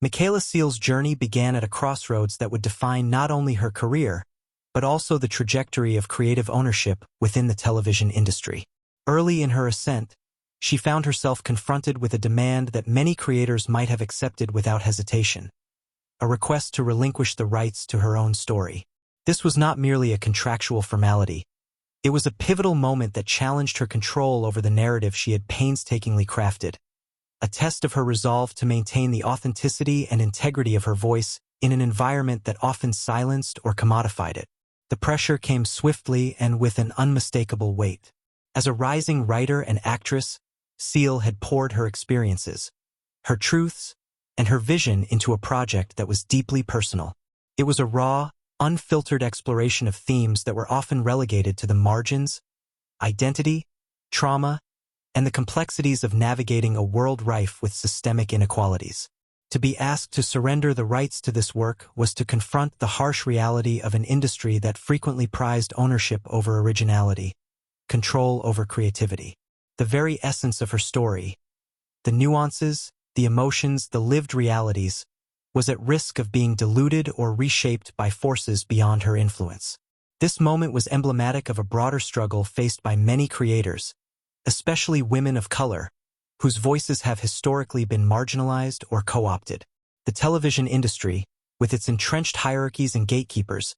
Michaela Coel's journey began at a crossroads that would define not only her career, but also the trajectory of creative ownership within the television industry. Early in her ascent, she found herself confronted with a demand that many creators might have accepted without hesitation: a request to relinquish the rights to her own story. This was not merely a contractual formality. It was a pivotal moment that challenged her control over the narrative she had painstakingly crafted, a test of her resolve to maintain the authenticity and integrity of her voice in an environment that often silenced or commodified it. The pressure came swiftly and with an unmistakable weight. As a rising writer and actress, Coel had poured her experiences, her truths, and her vision into a project that was deeply personal. It was a raw, unfiltered exploration of themes that were often relegated to the margins: identity, trauma, and the complexities of navigating a world rife with systemic inequalities. To be asked to surrender the rights to this work was to confront the harsh reality of an industry that frequently prized ownership over originality, control over creativity. The very essence of her story, the nuances, the emotions, the lived realities, was at risk of being diluted or reshaped by forces beyond her influence. This moment was emblematic of a broader struggle faced by many creators, especially women of color, whose voices have historically been marginalized or co-opted. The television industry, with its entrenched hierarchies and gatekeepers,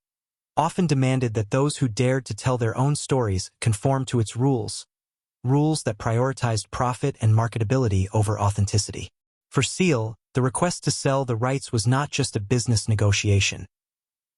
often demanded that those who dared to tell their own stories conform to its rules that prioritized profit and marketability over authenticity. For Coel, the request to sell the rights was not just a business negotiation.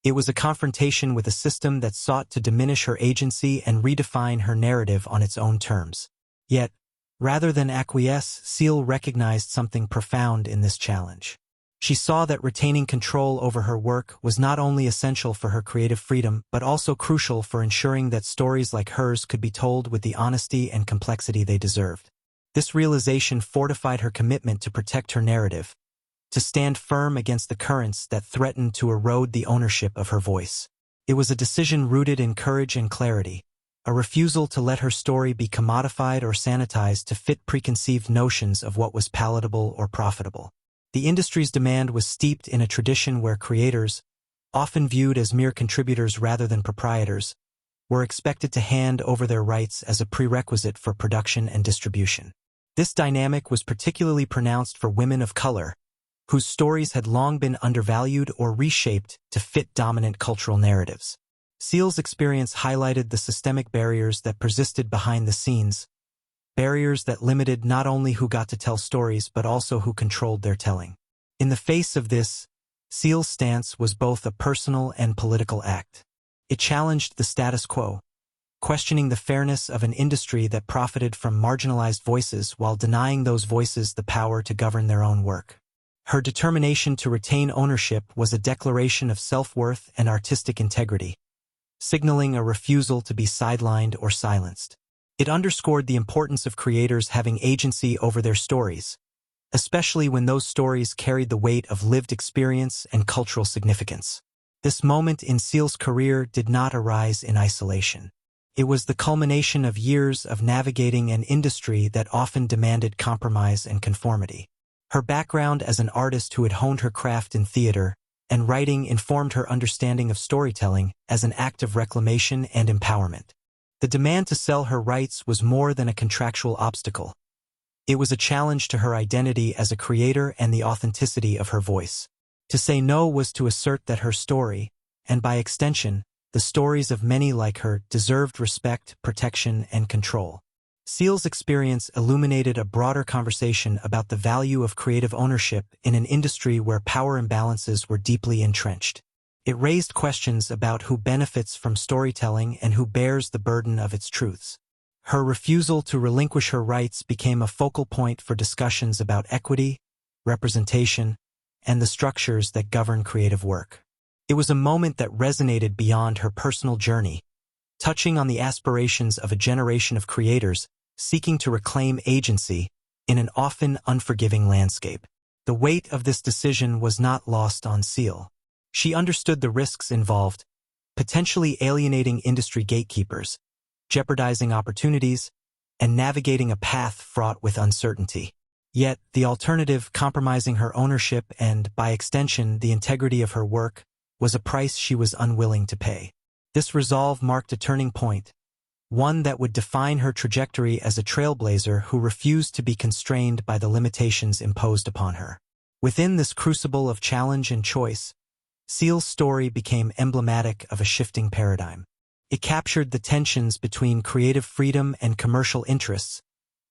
It was a confrontation with a system that sought to diminish her agency and redefine her narrative on its own terms. Yet, rather than acquiesce, Coel recognized something profound in this challenge. She saw that retaining control over her work was not only essential for her creative freedom, but also crucial for ensuring that stories like hers could be told with the honesty and complexity they deserved. This realization fortified her commitment to protect her narrative, to stand firm against the currents that threatened to erode the ownership of her voice. It was a decision rooted in courage and clarity, a refusal to let her story be commodified or sanitized to fit preconceived notions of what was palatable or profitable. The industry's demand was steeped in a tradition where creators, often viewed as mere contributors rather than proprietors, were expected to hand over their rights as a prerequisite for production and distribution. This dynamic was particularly pronounced for women of color, whose stories had long been undervalued or reshaped to fit dominant cultural narratives. Coel's experience highlighted the systemic barriers that persisted behind the scenes, barriers that limited not only who got to tell stories but also who controlled their telling. In the face of this, Coel's stance was both a personal and political act. It challenged the status quo, questioning the fairness of an industry that profited from marginalized voices while denying those voices the power to govern their own work. Her determination to retain ownership was a declaration of self-worth and artistic integrity, signaling a refusal to be sidelined or silenced. It underscored the importance of creators having agency over their stories, especially when those stories carried the weight of lived experience and cultural significance. This moment in Coel's career did not arise in isolation. It was the culmination of years of navigating an industry that often demanded compromise and conformity. Her background as an artist who had honed her craft in theater and writing informed her understanding of storytelling as an act of reclamation and empowerment. The demand to sell her rights was more than a contractual obstacle. It was a challenge to her identity as a creator and the authenticity of her voice. To say no was to assert that her story, and by extension, the stories of many like her, deserved respect, protection, and control. Coel's experience illuminated a broader conversation about the value of creative ownership in an industry where power imbalances were deeply entrenched. It raised questions about who benefits from storytelling and who bears the burden of its truths. Her refusal to relinquish her rights became a focal point for discussions about equity, representation, and the structures that govern creative work. It was a moment that resonated beyond her personal journey, touching on the aspirations of a generation of creators seeking to reclaim agency in an often unforgiving landscape. The weight of this decision was not lost on Coel. She understood the risks involved, potentially alienating industry gatekeepers, jeopardizing opportunities, and navigating a path fraught with uncertainty. Yet, the alternative, compromising her ownership and, by extension, the integrity of her work, was a price she was unwilling to pay. This resolve marked a turning point, one that would define her trajectory as a trailblazer who refused to be constrained by the limitations imposed upon her. Within this crucible of challenge and choice, Coel's story became emblematic of a shifting paradigm. It captured the tensions between creative freedom and commercial interests,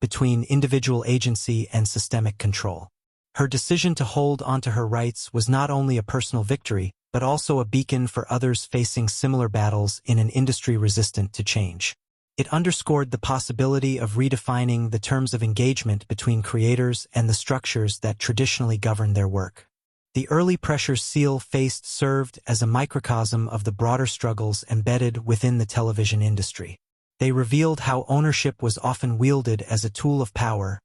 between individual agency and systemic control. Her decision to hold onto her rights was not only a personal victory, but also a beacon for others facing similar battles in an industry resistant to change. It underscored the possibility of redefining the terms of engagement between creators and the structures that traditionally govern their work. The early pressures Coel faced served as a microcosm of the broader struggles embedded within the television industry. They revealed how ownership was often wielded as a tool of power,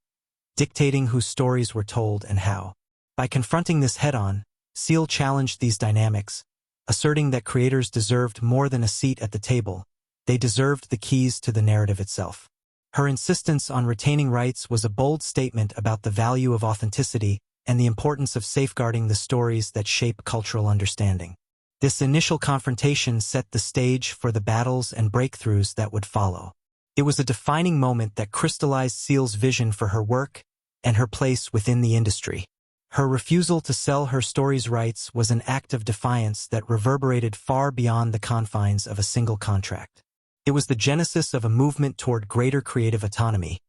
dictating whose stories were told and how. By confronting this head-on, Coel challenged these dynamics, asserting that creators deserved more than a seat at the table. They deserved the keys to the narrative itself. Her insistence on retaining rights was a bold statement about the value of authenticity and the importance of safeguarding the stories that shape cultural understanding. This initial confrontation set the stage for the battles and breakthroughs that would follow. It was a defining moment that crystallized Coel's vision for her work and her place within the industry. Her refusal to sell her story's rights was an act of defiance that reverberated far beyond the confines of a single contract. It was the genesis of a movement toward greater creative autonomy,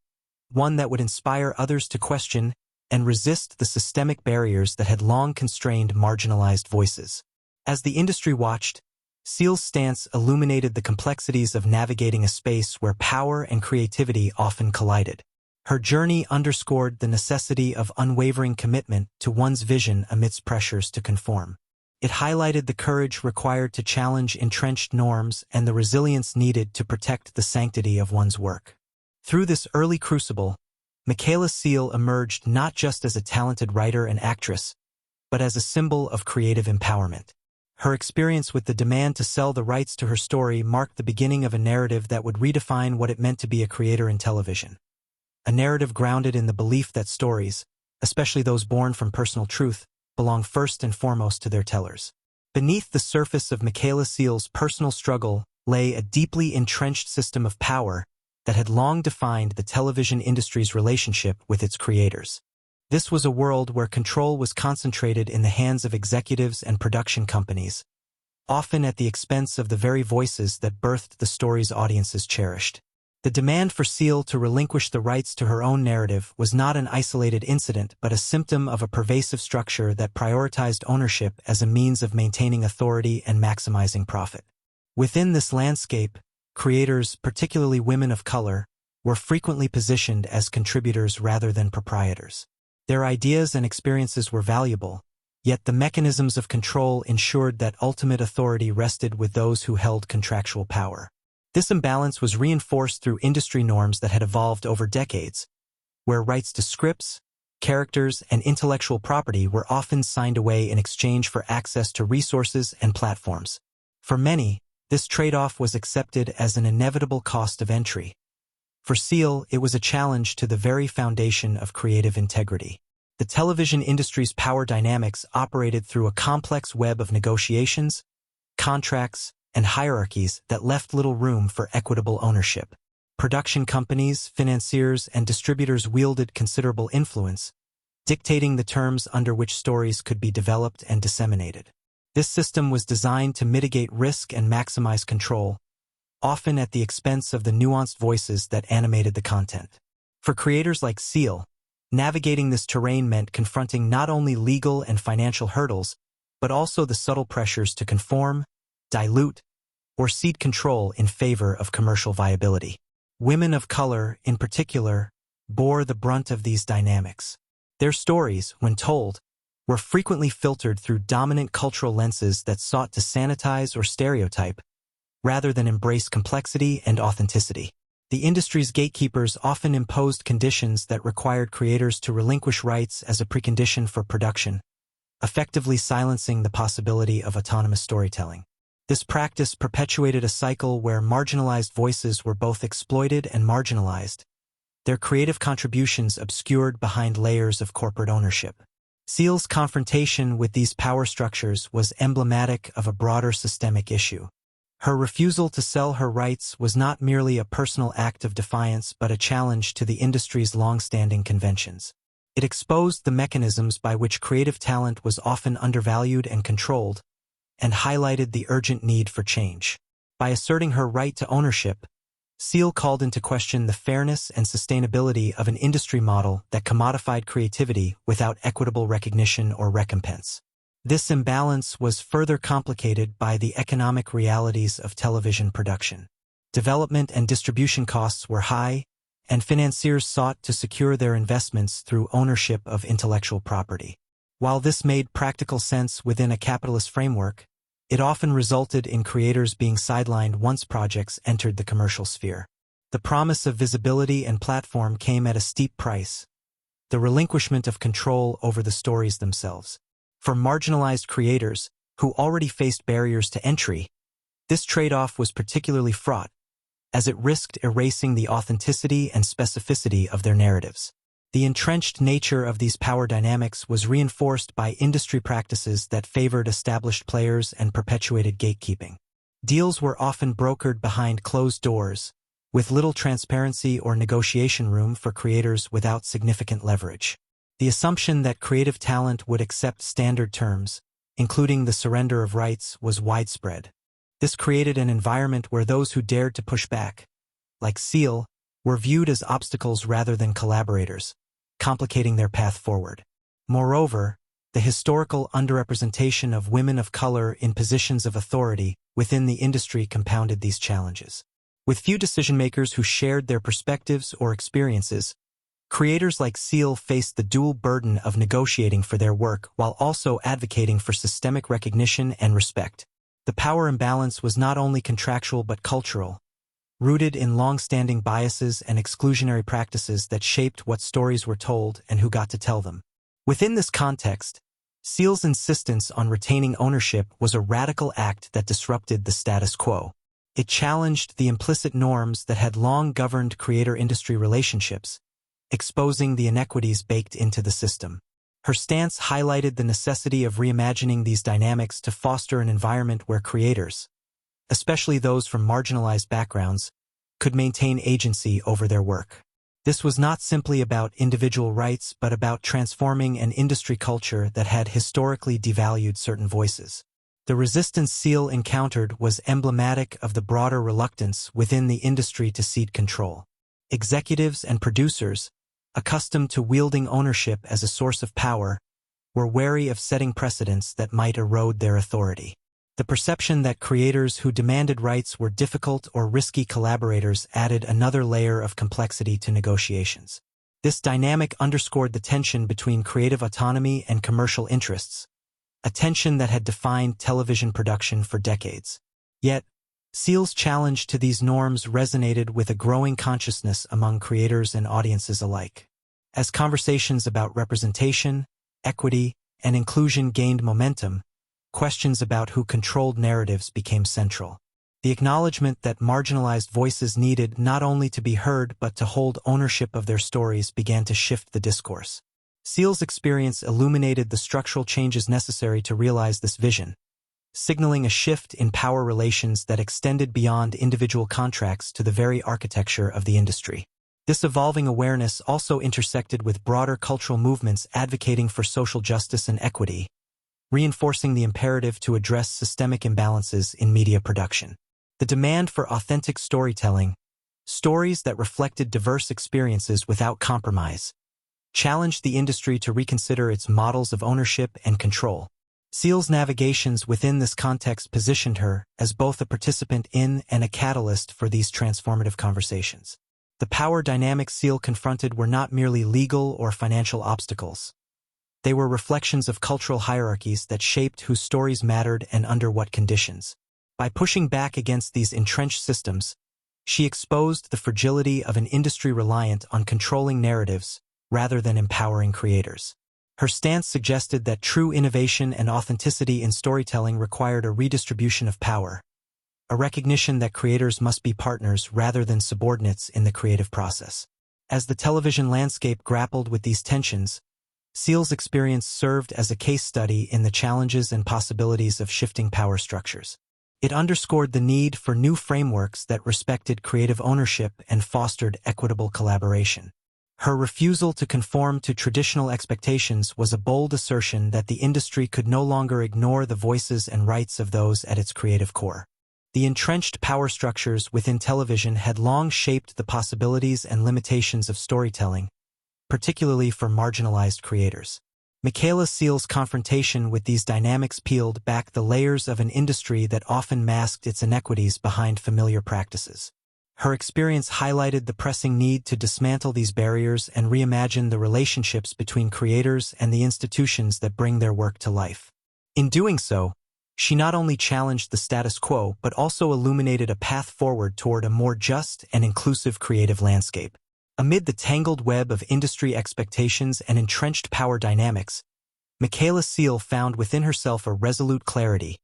one that would inspire others to question and resist the systemic barriers that had long constrained marginalized voices. As the industry watched, Coel's stance illuminated the complexities of navigating a space where power and creativity often collided. Her journey underscored the necessity of unwavering commitment to one's vision amidst pressures to conform. It highlighted the courage required to challenge entrenched norms and the resilience needed to protect the sanctity of one's work. Through this early crucible, Michaela Coel emerged not just as a talented writer and actress, but as a symbol of creative empowerment. Her experience with the demand to sell the rights to her story marked the beginning of a narrative that would redefine what it meant to be a creator in television. A narrative grounded in the belief that stories, especially those born from personal truth, belong first and foremost to their tellers. Beneath the surface of Michaela Coel's personal struggle lay a deeply entrenched system of power that had long defined the television industry's relationship with its creators. This was a world where control was concentrated in the hands of executives and production companies, often at the expense of the very voices that birthed the stories audiences cherished. The demand for Coel to relinquish the rights to her own narrative was not an isolated incident but a symptom of a pervasive structure that prioritized ownership as a means of maintaining authority and maximizing profit. Within this landscape, creators, particularly women of color, were frequently positioned as contributors rather than proprietors. Their ideas and experiences were valuable, yet the mechanisms of control ensured that ultimate authority rested with those who held contractual power. This imbalance was reinforced through industry norms that had evolved over decades, where rights to scripts, characters, and intellectual property were often signed away in exchange for access to resources and platforms. For many, this trade-off was accepted as an inevitable cost of entry. For Coel, it was a challenge to the very foundation of creative integrity. The television industry's power dynamics operated through a complex web of negotiations, contracts, and hierarchies that left little room for equitable ownership. Production companies, financiers, and distributors wielded considerable influence, dictating the terms under which stories could be developed and disseminated. This system was designed to mitigate risk and maximize control, often at the expense of the nuanced voices that animated the content. For creators like Coel, navigating this terrain meant confronting not only legal and financial hurdles, but also the subtle pressures to conform, dilute, or cede control in favor of commercial viability. Women of color, in particular, bore the brunt of these dynamics. Their stories, when told, were frequently filtered through dominant cultural lenses that sought to sanitize or stereotype, rather than embrace complexity and authenticity. The industry's gatekeepers often imposed conditions that required creators to relinquish rights as a precondition for production, effectively silencing the possibility of autonomous storytelling. This practice perpetuated a cycle where marginalized voices were both exploited and marginalized, their creative contributions obscured behind layers of corporate ownership. Seal's confrontation with these power structures was emblematic of a broader systemic issue. Her refusal to sell her rights was not merely a personal act of defiance but a challenge to the industry's long-standing conventions. It exposed the mechanisms by which creative talent was often undervalued and controlled, and highlighted the urgent need for change. By asserting her right to ownership, Seal called into question the fairness and sustainability of an industry model that commodified creativity without equitable recognition or recompense. This imbalance was further complicated by the economic realities of television production. Development and distribution costs were high, and financiers sought to secure their investments through ownership of intellectual property. While this made practical sense within a capitalist framework, it often resulted in creators being sidelined once projects entered the commercial sphere. The promise of visibility and platform came at a steep price: the relinquishment of control over the stories themselves. For marginalized creators, who already faced barriers to entry, this trade-off was particularly fraught, as it risked erasing the authenticity and specificity of their narratives. The entrenched nature of these power dynamics was reinforced by industry practices that favored established players and perpetuated gatekeeping. Deals were often brokered behind closed doors, with little transparency or negotiation room for creators without significant leverage. The assumption that creative talent would accept standard terms, including the surrender of rights, was widespread. This created an environment where those who dared to push back, like Seal, were viewed as obstacles rather than collaborators, complicating their path forward. Moreover, the historical underrepresentation of women of color in positions of authority within the industry compounded these challenges. With few decision-makers who shared their perspectives or experiences, creators like Seal faced the dual burden of negotiating for their work while also advocating for systemic recognition and respect. The power imbalance was not only contractual but cultural, rooted in long-standing biases and exclusionary practices that shaped what stories were told and who got to tell them. Within this context, Seal's insistence on retaining ownership was a radical act that disrupted the status quo. It challenged the implicit norms that had long governed creator-industry relationships, exposing the inequities baked into the system. Her stance highlighted the necessity of reimagining these dynamics to foster an environment where creators, especially those from marginalized backgrounds, could maintain agency over their work. This was not simply about individual rights but about transforming an industry culture that had historically devalued certain voices. The resistance Seal encountered was emblematic of the broader reluctance within the industry to cede control. Executives and producers, accustomed to wielding ownership as a source of power, were wary of setting precedents that might erode their authority. The perception that creators who demanded rights were difficult or risky collaborators added another layer of complexity to negotiations. This dynamic underscored the tension between creative autonomy and commercial interests, a tension that had defined television production for decades. Yet, Seal's challenge to these norms resonated with a growing consciousness among creators and audiences alike. As conversations about representation, equity, and inclusion gained momentum, questions about who controlled narratives became central. The acknowledgement that marginalized voices needed not only to be heard but to hold ownership of their stories began to shift the discourse. Seal's experience illuminated the structural changes necessary to realize this vision, signaling a shift in power relations that extended beyond individual contracts to the very architecture of the industry. This evolving awareness also intersected with broader cultural movements advocating for social justice and equity, reinforcing the imperative to address systemic imbalances in media production. The demand for authentic storytelling, stories that reflected diverse experiences without compromise, challenged the industry to reconsider its models of ownership and control. Seal's navigations within this context positioned her as both a participant in and a catalyst for these transformative conversations. The power dynamics Seal confronted were not merely legal or financial obstacles. They were reflections of cultural hierarchies that shaped whose stories mattered and under what conditions. By pushing back against these entrenched systems, she exposed the fragility of an industry reliant on controlling narratives rather than empowering creators. Her stance suggested that true innovation and authenticity in storytelling required a redistribution of power, a recognition that creators must be partners rather than subordinates in the creative process. As the television landscape grappled with these tensions, Coel's experience served as a case study in the challenges and possibilities of shifting power structures. It underscored the need for new frameworks that respected creative ownership and fostered equitable collaboration. Her refusal to conform to traditional expectations was a bold assertion that the industry could no longer ignore the voices and rights of those at its creative core. The entrenched power structures within television had long shaped the possibilities and limitations of storytelling, particularly for marginalized creators. Michaela Coel's confrontation with these dynamics peeled back the layers of an industry that often masked its inequities behind familiar practices. Her experience highlighted the pressing need to dismantle these barriers and reimagine the relationships between creators and the institutions that bring their work to life. In doing so, she not only challenged the status quo but also illuminated a path forward toward a more just and inclusive creative landscape. Amid the tangled web of industry expectations and entrenched power dynamics, Michaela Coel found within herself a resolute clarity,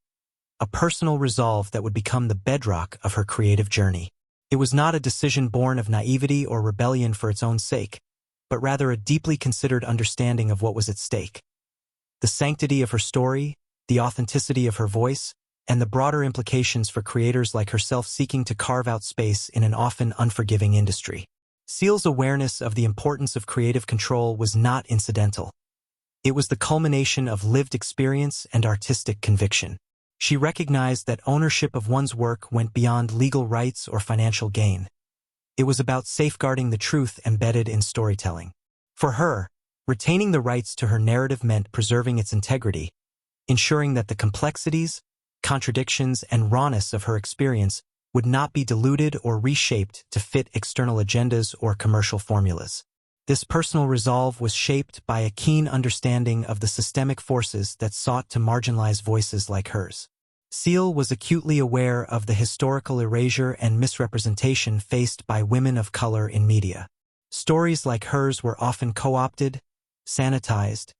a personal resolve that would become the bedrock of her creative journey. It was not a decision born of naivety or rebellion for its own sake, but rather a deeply considered understanding of what was at stake. The sanctity of her story, the authenticity of her voice, and the broader implications for creators like herself seeking to carve out space in an often unforgiving industry. Coel's awareness of the importance of creative control was not incidental. It was the culmination of lived experience and artistic conviction. She recognized that ownership of one's work went beyond legal rights or financial gain. It was about safeguarding the truth embedded in storytelling. For her, retaining the rights to her narrative meant preserving its integrity, ensuring that the complexities, contradictions, and rawness of her experience would not be diluted or reshaped to fit external agendas or commercial formulas. This personal resolve was shaped by a keen understanding of the systemic forces that sought to marginalize voices like hers. Coel was acutely aware of the historical erasure and misrepresentation faced by women of color in media. Stories like hers were often co-opted, sanitized,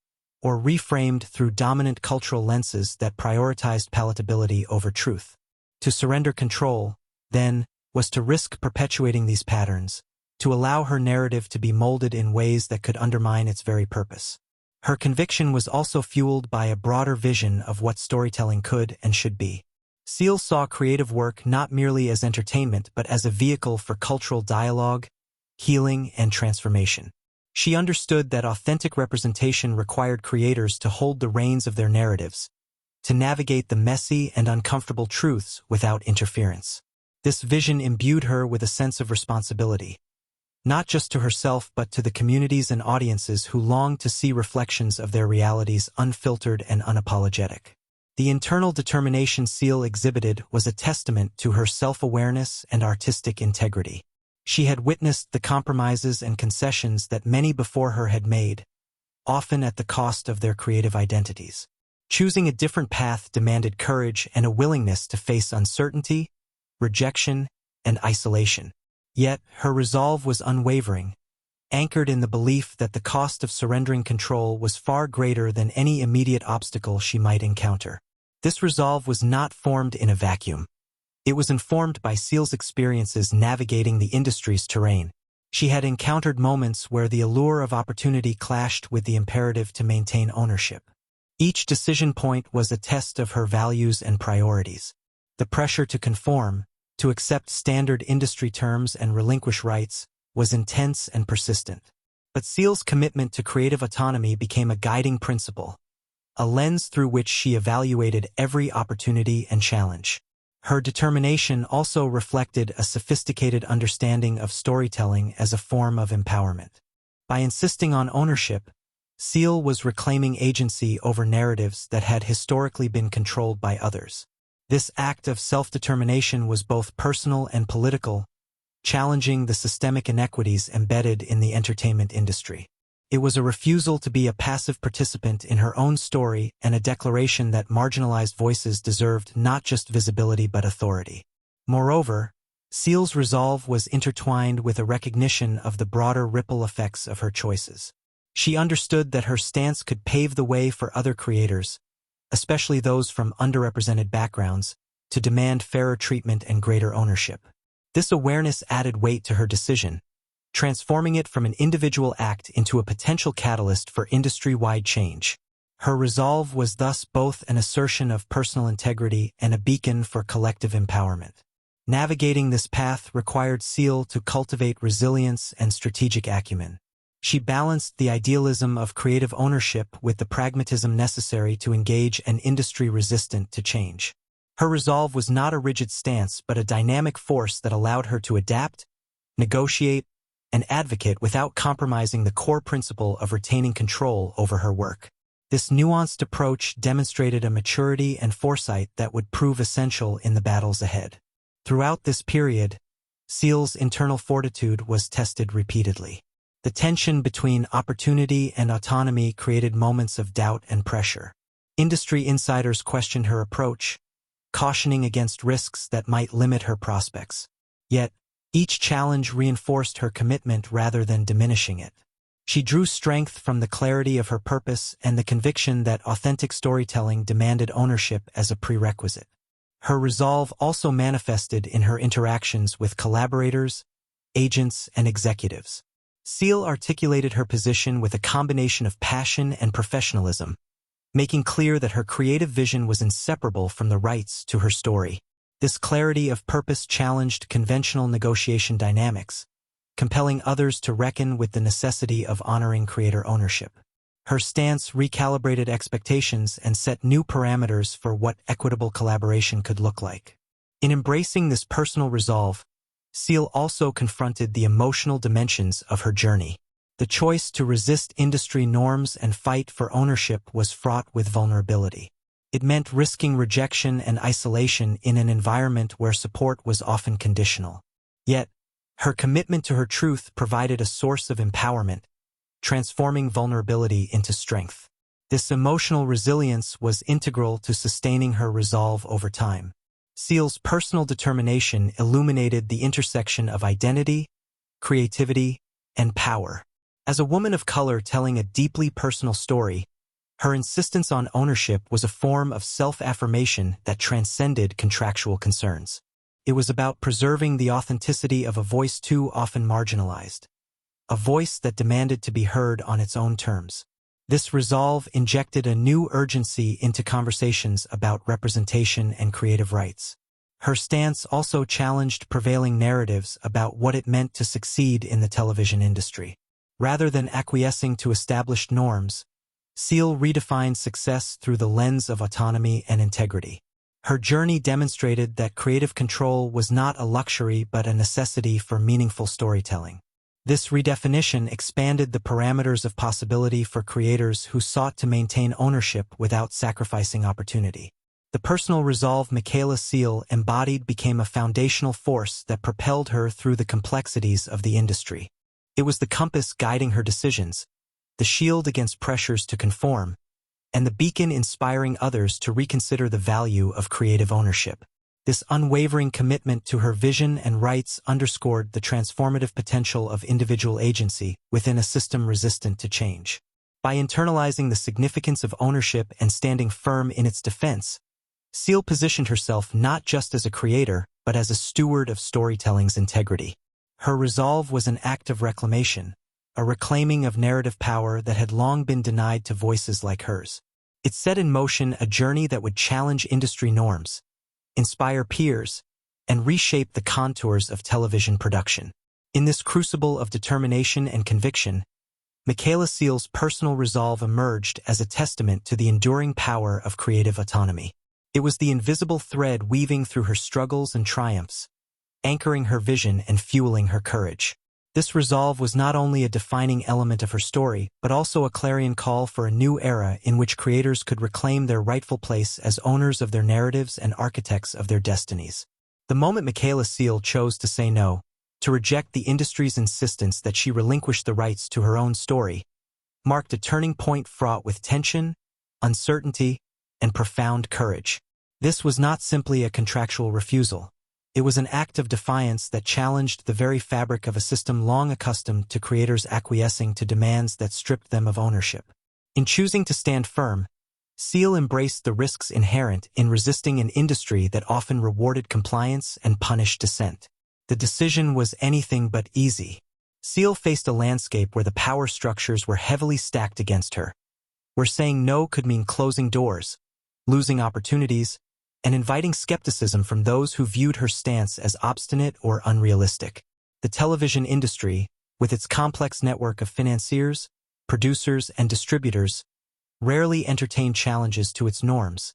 or reframed through dominant cultural lenses that prioritized palatability over truth. To surrender control, then, was to risk perpetuating these patterns, to allow her narrative to be molded in ways that could undermine its very purpose. Her conviction was also fueled by a broader vision of what storytelling could and should be. Coel saw creative work not merely as entertainment but as a vehicle for cultural dialogue, healing, and transformation. She understood that authentic representation required creators to hold the reins of their narratives, to navigate the messy and uncomfortable truths without interference. This vision imbued her with a sense of responsibility, not just to herself but to the communities and audiences who longed to see reflections of their realities unfiltered and unapologetic. The internal determination Coel exhibited was a testament to her self-awareness and artistic integrity. She had witnessed the compromises and concessions that many before her had made, often at the cost of their creative identities. Choosing a different path demanded courage and a willingness to face uncertainty, rejection, and isolation. Yet, her resolve was unwavering, anchored in the belief that the cost of surrendering control was far greater than any immediate obstacle she might encounter. This resolve was not formed in a vacuum. It was informed by Coel's experiences navigating the industry's terrain. She had encountered moments where the allure of opportunity clashed with the imperative to maintain ownership. Each decision point was a test of her values and priorities. The pressure to conform, to accept standard industry terms and relinquish rights, was intense and persistent. But Coel's commitment to creative autonomy became a guiding principle, a lens through which she evaluated every opportunity and challenge. Her determination also reflected a sophisticated understanding of storytelling as a form of empowerment. By insisting on ownership, Coel was reclaiming agency over narratives that had historically been controlled by others. This act of self-determination was both personal and political, challenging the systemic inequities embedded in the entertainment industry. It was a refusal to be a passive participant in her own story and a declaration that marginalized voices deserved not just visibility but authority. Moreover, Coel's resolve was intertwined with a recognition of the broader ripple effects of her choices. She understood that her stance could pave the way for other creators, especially those from underrepresented backgrounds, to demand fairer treatment and greater ownership. This awareness added weight to her decision, transforming it from an individual act into a potential catalyst for industry-wide change. Her resolve was thus both an assertion of personal integrity and a beacon for collective empowerment. Navigating this path required Coel to cultivate resilience and strategic acumen. She balanced the idealism of creative ownership with the pragmatism necessary to engage an industry resistant to change. Her resolve was not a rigid stance but a dynamic force that allowed her to adapt, negotiate, and advocate without compromising the core principle of retaining control over her work. This nuanced approach demonstrated a maturity and foresight that would prove essential in the battles ahead. Throughout this period, Coel's internal fortitude was tested repeatedly. The tension between opportunity and autonomy created moments of doubt and pressure. Industry insiders questioned her approach, cautioning against risks that might limit her prospects. Yet, each challenge reinforced her commitment rather than diminishing it. She drew strength from the clarity of her purpose and the conviction that authentic storytelling demanded ownership as a prerequisite. Her resolve also manifested in her interactions with collaborators, agents, and executives. Coel articulated her position with a combination of passion and professionalism, making clear that her creative vision was inseparable from the rights to her story. This clarity of purpose challenged conventional negotiation dynamics, compelling others to reckon with the necessity of honoring creator ownership. Her stance recalibrated expectations and set new parameters for what equitable collaboration could look like. In embracing this personal resolve, Coel also confronted the emotional dimensions of her journey. The choice to resist industry norms and fight for ownership was fraught with vulnerability. It meant risking rejection and isolation in an environment where support was often conditional. Yet, her commitment to her truth provided a source of empowerment, transforming vulnerability into strength. This emotional resilience was integral to sustaining her resolve over time. Coel's personal determination illuminated the intersection of identity, creativity, and power. As a woman of color telling a deeply personal story, her insistence on ownership was a form of self-affirmation that transcended contractual concerns. It was about preserving the authenticity of a voice too often marginalized, a voice that demanded to be heard on its own terms. This resolve injected a new urgency into conversations about representation and creative rights. Her stance also challenged prevailing narratives about what it meant to succeed in the television industry. Rather than acquiescing to established norms, Coel redefined success through the lens of autonomy and integrity. Her journey demonstrated that creative control was not a luxury but a necessity for meaningful storytelling. This redefinition expanded the parameters of possibility for creators who sought to maintain ownership without sacrificing opportunity. The personal resolve Michaela Coel embodied became a foundational force that propelled her through the complexities of the industry. It was the compass guiding her decisions, the shield against pressures to conform, and the beacon inspiring others to reconsider the value of creative ownership. This unwavering commitment to her vision and rights underscored the transformative potential of individual agency within a system resistant to change. By internalizing the significance of ownership and standing firm in its defense, Coel positioned herself not just as a creator, but as a steward of storytelling's integrity. Her resolve was an act of reclamation, a reclaiming of narrative power that had long been denied to voices like hers. It set in motion a journey that would challenge industry norms, inspire peers, and reshape the contours of television production. In this crucible of determination and conviction, Michaela Coel's personal resolve emerged as a testament to the enduring power of creative autonomy. It was the invisible thread weaving through her struggles and triumphs, anchoring her vision and fueling her courage. This resolve was not only a defining element of her story, but also a clarion call for a new era in which creators could reclaim their rightful place as owners of their narratives and architects of their destinies. The moment Michaela Coel chose to say no, to reject the industry's insistence that she relinquish the rights to her own story, marked a turning point fraught with tension, uncertainty, and profound courage. This was not simply a contractual refusal. It was an act of defiance that challenged the very fabric of a system long accustomed to creators acquiescing to demands that stripped them of ownership. In choosing to stand firm, Coel embraced the risks inherent in resisting an industry that often rewarded compliance and punished dissent. The decision was anything but easy. Seal faced a landscape where the power structures were heavily stacked against her, where saying no could mean closing doors, losing opportunities, and inviting skepticism from those who viewed her stance as obstinate or unrealistic. The television industry, with its complex network of financiers, producers, and distributors, rarely entertained challenges to its norms,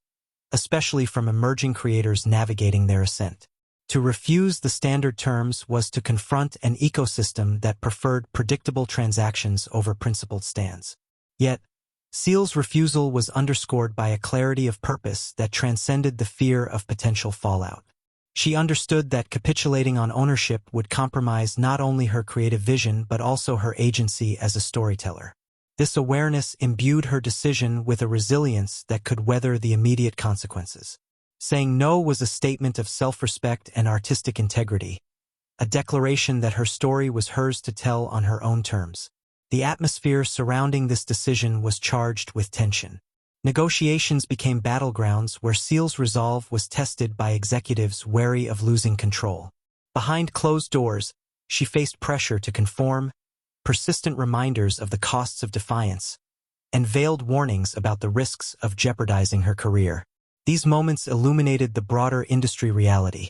especially from emerging creators navigating their ascent. To refuse the standard terms was to confront an ecosystem that preferred predictable transactions over principled stands. Yet, Seal's refusal was underscored by a clarity of purpose that transcended the fear of potential fallout. She understood that capitulating on ownership would compromise not only her creative vision but also her agency as a storyteller. This awareness imbued her decision with a resilience that could weather the immediate consequences. Saying no was a statement of self-respect and artistic integrity, a declaration that her story was hers to tell on her own terms. The atmosphere surrounding this decision was charged with tension. Negotiations became battlegrounds where Seal's resolve was tested by executives wary of losing control. Behind closed doors, she faced pressure to conform, persistent reminders of the costs of defiance, and veiled warnings about the risks of jeopardizing her career. These moments illuminated the broader industry reality.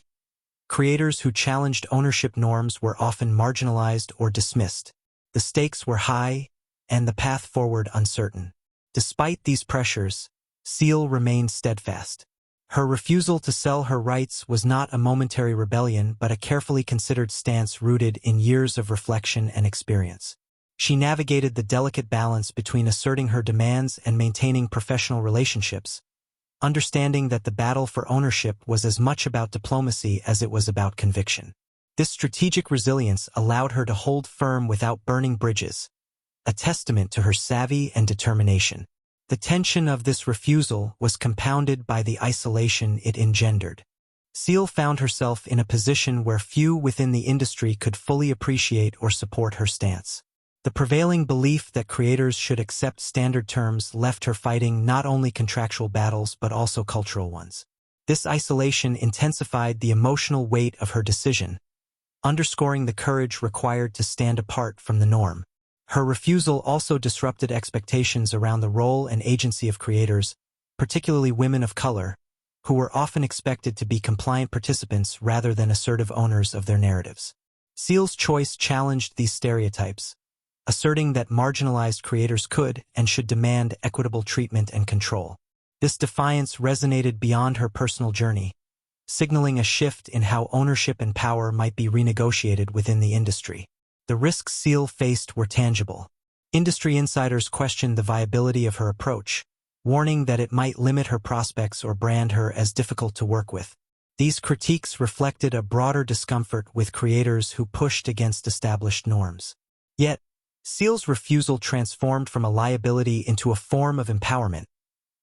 Creators who challenged ownership norms were often marginalized or dismissed. The stakes were high, and the path forward uncertain. Despite these pressures, Seal remained steadfast. Her refusal to sell her rights was not a momentary rebellion but a carefully considered stance rooted in years of reflection and experience. She navigated the delicate balance between asserting her demands and maintaining professional relationships, understanding that the battle for ownership was as much about diplomacy as it was about conviction. This strategic resilience allowed her to hold firm without burning bridges, a testament to her savvy and determination. The tension of this refusal was compounded by the isolation it engendered. Seal found herself in a position where few within the industry could fully appreciate or support her stance. The prevailing belief that creators should accept standard terms left her fighting not only contractual battles but also cultural ones. This isolation intensified the emotional weight of her decision, underscoring the courage required to stand apart from the norm. Her refusal also disrupted expectations around the role and agency of creators, particularly women of color, who were often expected to be compliant participants rather than assertive owners of their narratives. Seal's choice challenged these stereotypes, asserting that marginalized creators could and should demand equitable treatment and control. This defiance resonated beyond her personal journey, signaling a shift in how ownership and power might be renegotiated within the industry. The risks Seal faced were tangible. Industry insiders questioned the viability of her approach, warning that it might limit her prospects or brand her as difficult to work with. These critiques reflected a broader discomfort with creators who pushed against established norms. Yet, Seal's refusal transformed from a liability into a form of empowerment,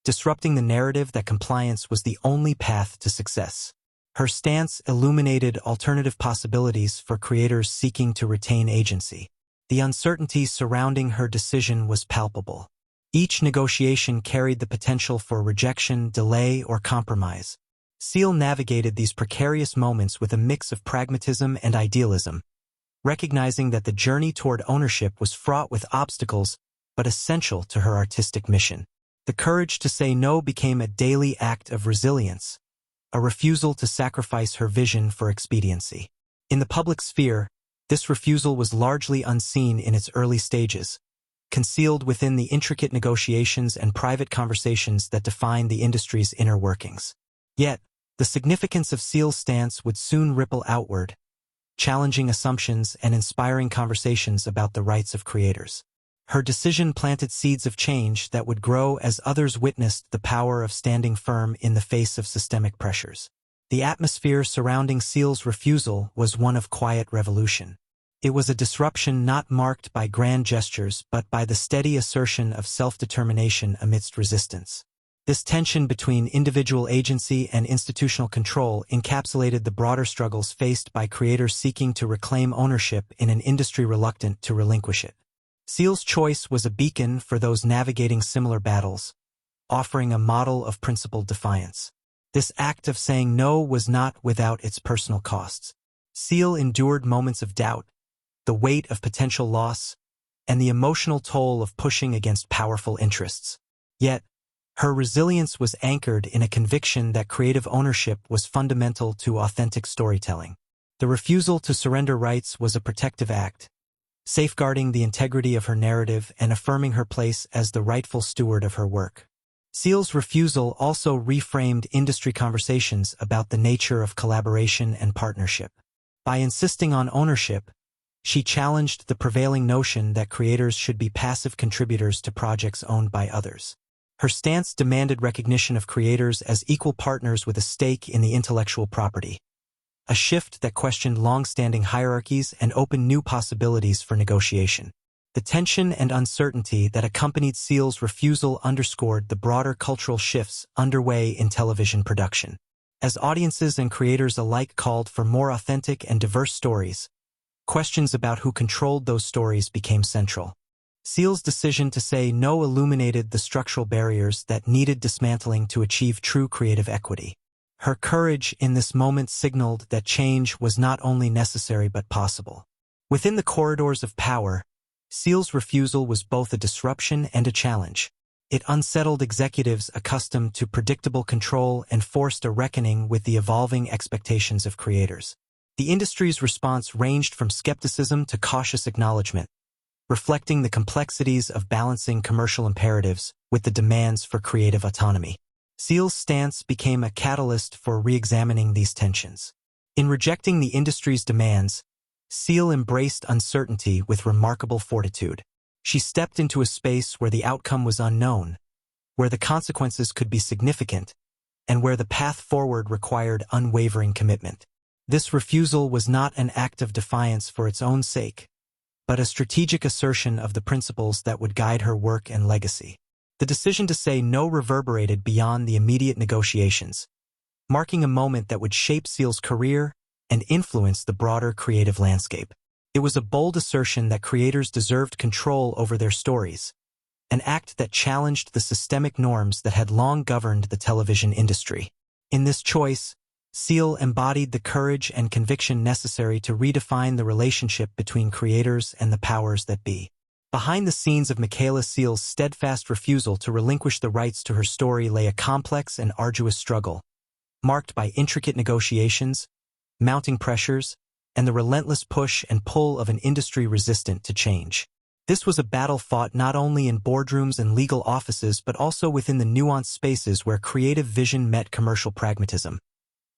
disrupting the narrative that compliance was the only path to success. Her stance illuminated alternative possibilities for creators seeking to retain agency. The uncertainty surrounding her decision was palpable. Each negotiation carried the potential for rejection, delay, or compromise. Seal navigated these precarious moments with a mix of pragmatism and idealism, recognizing that the journey toward ownership was fraught with obstacles but essential to her artistic mission. The courage to say no became a daily act of resilience, a refusal to sacrifice her vision for expediency. In the public sphere, this refusal was largely unseen in its early stages, concealed within the intricate negotiations and private conversations that define the industry's inner workings. Yet, the significance of Seal's stance would soon ripple outward, challenging assumptions and inspiring conversations about the rights of creators. Her decision planted seeds of change that would grow as others witnessed the power of standing firm in the face of systemic pressures. The atmosphere surrounding Seal's refusal was one of quiet revolution. It was a disruption not marked by grand gestures but by the steady assertion of self-determination amidst resistance. This tension between individual agency and institutional control encapsulated the broader struggles faced by creators seeking to reclaim ownership in an industry reluctant to relinquish it. Seal's choice was a beacon for those navigating similar battles, offering a model of principled defiance. This act of saying no was not without its personal costs. Seal endured moments of doubt, the weight of potential loss, and the emotional toll of pushing against powerful interests. Yet, her resilience was anchored in a conviction that creative ownership was fundamental to authentic storytelling. The refusal to surrender rights was a protective act, safeguarding the integrity of her narrative and affirming her place as the rightful steward of her work. Coel's refusal also reframed industry conversations about the nature of collaboration and partnership. By insisting on ownership, she challenged the prevailing notion that creators should be passive contributors to projects owned by others. Her stance demanded recognition of creators as equal partners with a stake in the intellectual property, a shift that questioned long-standing hierarchies and opened new possibilities for negotiation. The tension and uncertainty that accompanied Coel's refusal underscored the broader cultural shifts underway in television production. As audiences and creators alike called for more authentic and diverse stories, questions about who controlled those stories became central. Coel's decision to say no illuminated the structural barriers that needed dismantling to achieve true creative equity. Her courage in this moment signaled that change was not only necessary but possible. Within the corridors of power, Coel's refusal was both a disruption and a challenge. It unsettled executives accustomed to predictable control and forced a reckoning with the evolving expectations of creators. The industry's response ranged from skepticism to cautious acknowledgement, reflecting the complexities of balancing commercial imperatives with the demands for creative autonomy. Coel's stance became a catalyst for re-examining these tensions. In rejecting the industry's demands, Coel embraced uncertainty with remarkable fortitude. She stepped into a space where the outcome was unknown, where the consequences could be significant, and where the path forward required unwavering commitment. This refusal was not an act of defiance for its own sake, but a strategic assertion of the principles that would guide her work and legacy. The decision to say no reverberated beyond the immediate negotiations, marking a moment that would shape Coel's career and influence the broader creative landscape. It was a bold assertion that creators deserved control over their stories, an act that challenged the systemic norms that had long governed the television industry. In this choice, Coel embodied the courage and conviction necessary to redefine the relationship between creators and the powers that be. Behind the scenes of Michaela Coel's steadfast refusal to relinquish the rights to her story lay a complex and arduous struggle, marked by intricate negotiations, mounting pressures, and the relentless push and pull of an industry resistant to change. This was a battle fought not only in boardrooms and legal offices but also within the nuanced spaces where creative vision met commercial pragmatism,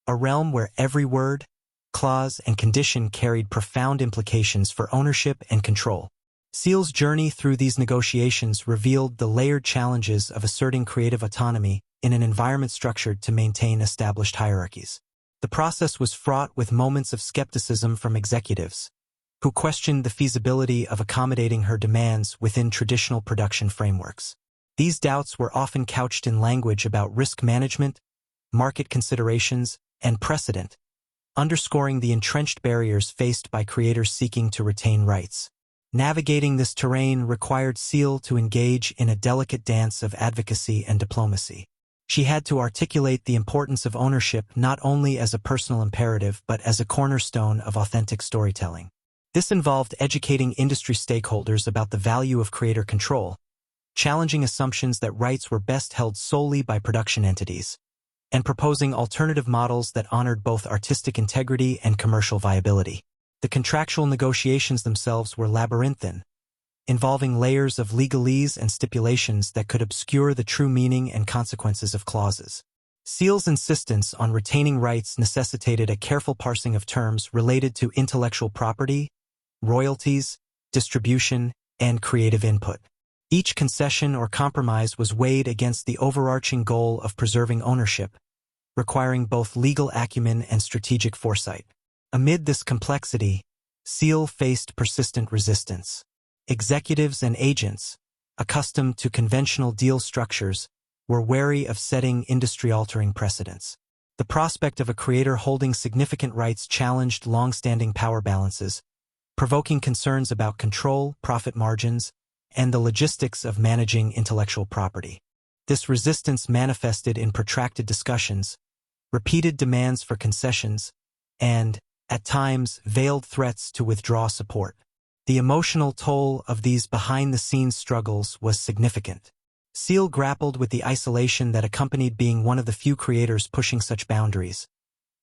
a realm where every word, clause, and condition carried profound implications for ownership and control. Coel's journey through these negotiations revealed the layered challenges of asserting creative autonomy in an environment structured to maintain established hierarchies. The process was fraught with moments of skepticism from executives, who questioned the feasibility of accommodating her demands within traditional production frameworks. These doubts were often couched in language about risk management, market considerations, and precedent, underscoring the entrenched barriers faced by creators seeking to retain rights. Navigating this terrain required Coel to engage in a delicate dance of advocacy and diplomacy. She had to articulate the importance of ownership not only as a personal imperative but as a cornerstone of authentic storytelling. This involved educating industry stakeholders about the value of creator control, challenging assumptions that rights were best held solely by production entities, and proposing alternative models that honored both artistic integrity and commercial viability. The contractual negotiations themselves were labyrinthine, involving layers of legalese and stipulations that could obscure the true meaning and consequences of clauses. Coel's insistence on retaining rights necessitated a careful parsing of terms related to intellectual property, royalties, distribution, and creative input. Each concession or compromise was weighed against the overarching goal of preserving ownership, requiring both legal acumen and strategic foresight. Amid this complexity, Coel faced persistent resistance. Executives and agents, accustomed to conventional deal structures, were wary of setting industry-altering precedents. The prospect of a creator holding significant rights challenged long-standing power balances, provoking concerns about control, profit margins, and the logistics of managing intellectual property. This resistance manifested in protracted discussions, repeated demands for concessions, and, at times, veiled threats to withdraw support. The emotional toll of these behind-the-scenes struggles was significant. Coel grappled with the isolation that accompanied being one of the few creators pushing such boundaries,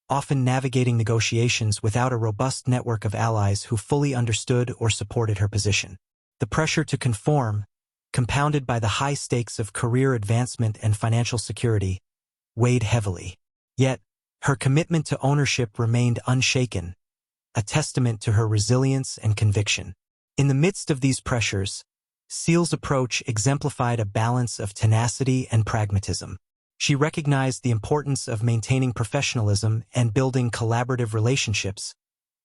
often navigating negotiations without a robust network of allies who fully understood or supported her position. The pressure to conform, compounded by the high stakes of career advancement and financial security, weighed heavily. Yet, her commitment to ownership remained unshaken, a testament to her resilience and conviction. In the midst of these pressures, Coel's approach exemplified a balance of tenacity and pragmatism. She recognized the importance of maintaining professionalism and building collaborative relationships,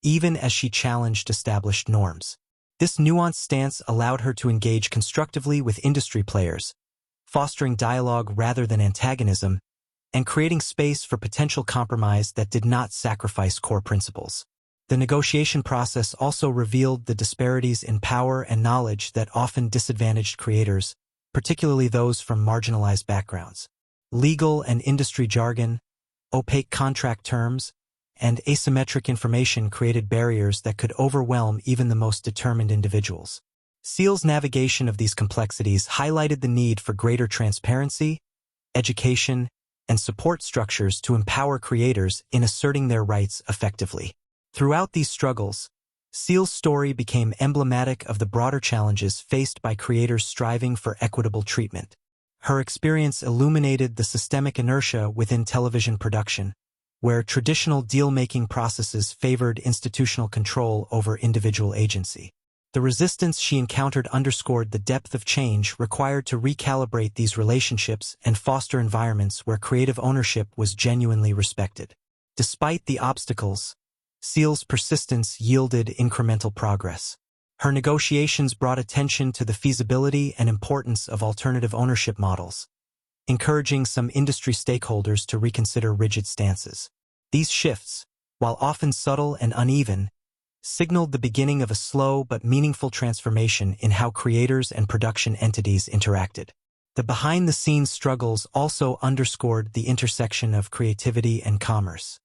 even as she challenged established norms. This nuanced stance allowed her to engage constructively with industry players, fostering dialogue rather than antagonism, and creating space for potential compromise that did not sacrifice core principles. The negotiation process also revealed the disparities in power and knowledge that often disadvantaged creators, particularly those from marginalized backgrounds. Legal and industry jargon, opaque contract terms, and asymmetric information created barriers that could overwhelm even the most determined individuals. Coel's navigation of these complexities highlighted the need for greater transparency, education, and support structures to empower creators in asserting their rights effectively. Throughout these struggles, Coel's story became emblematic of the broader challenges faced by creators striving for equitable treatment. Her experience illuminated the systemic inertia within television production, where traditional deal-making processes favored institutional control over individual agency. The resistance she encountered underscored the depth of change required to recalibrate these relationships and foster environments where creative ownership was genuinely respected. Despite the obstacles, Coel's persistence yielded incremental progress. Her negotiations brought attention to the feasibility and importance of alternative ownership models, encouraging some industry stakeholders to reconsider rigid stances. These shifts, while often subtle and uneven, signaled the beginning of a slow but meaningful transformation in how creators and production entities interacted. The behind-the-scenes struggles also underscored the intersection of creativity and commerce.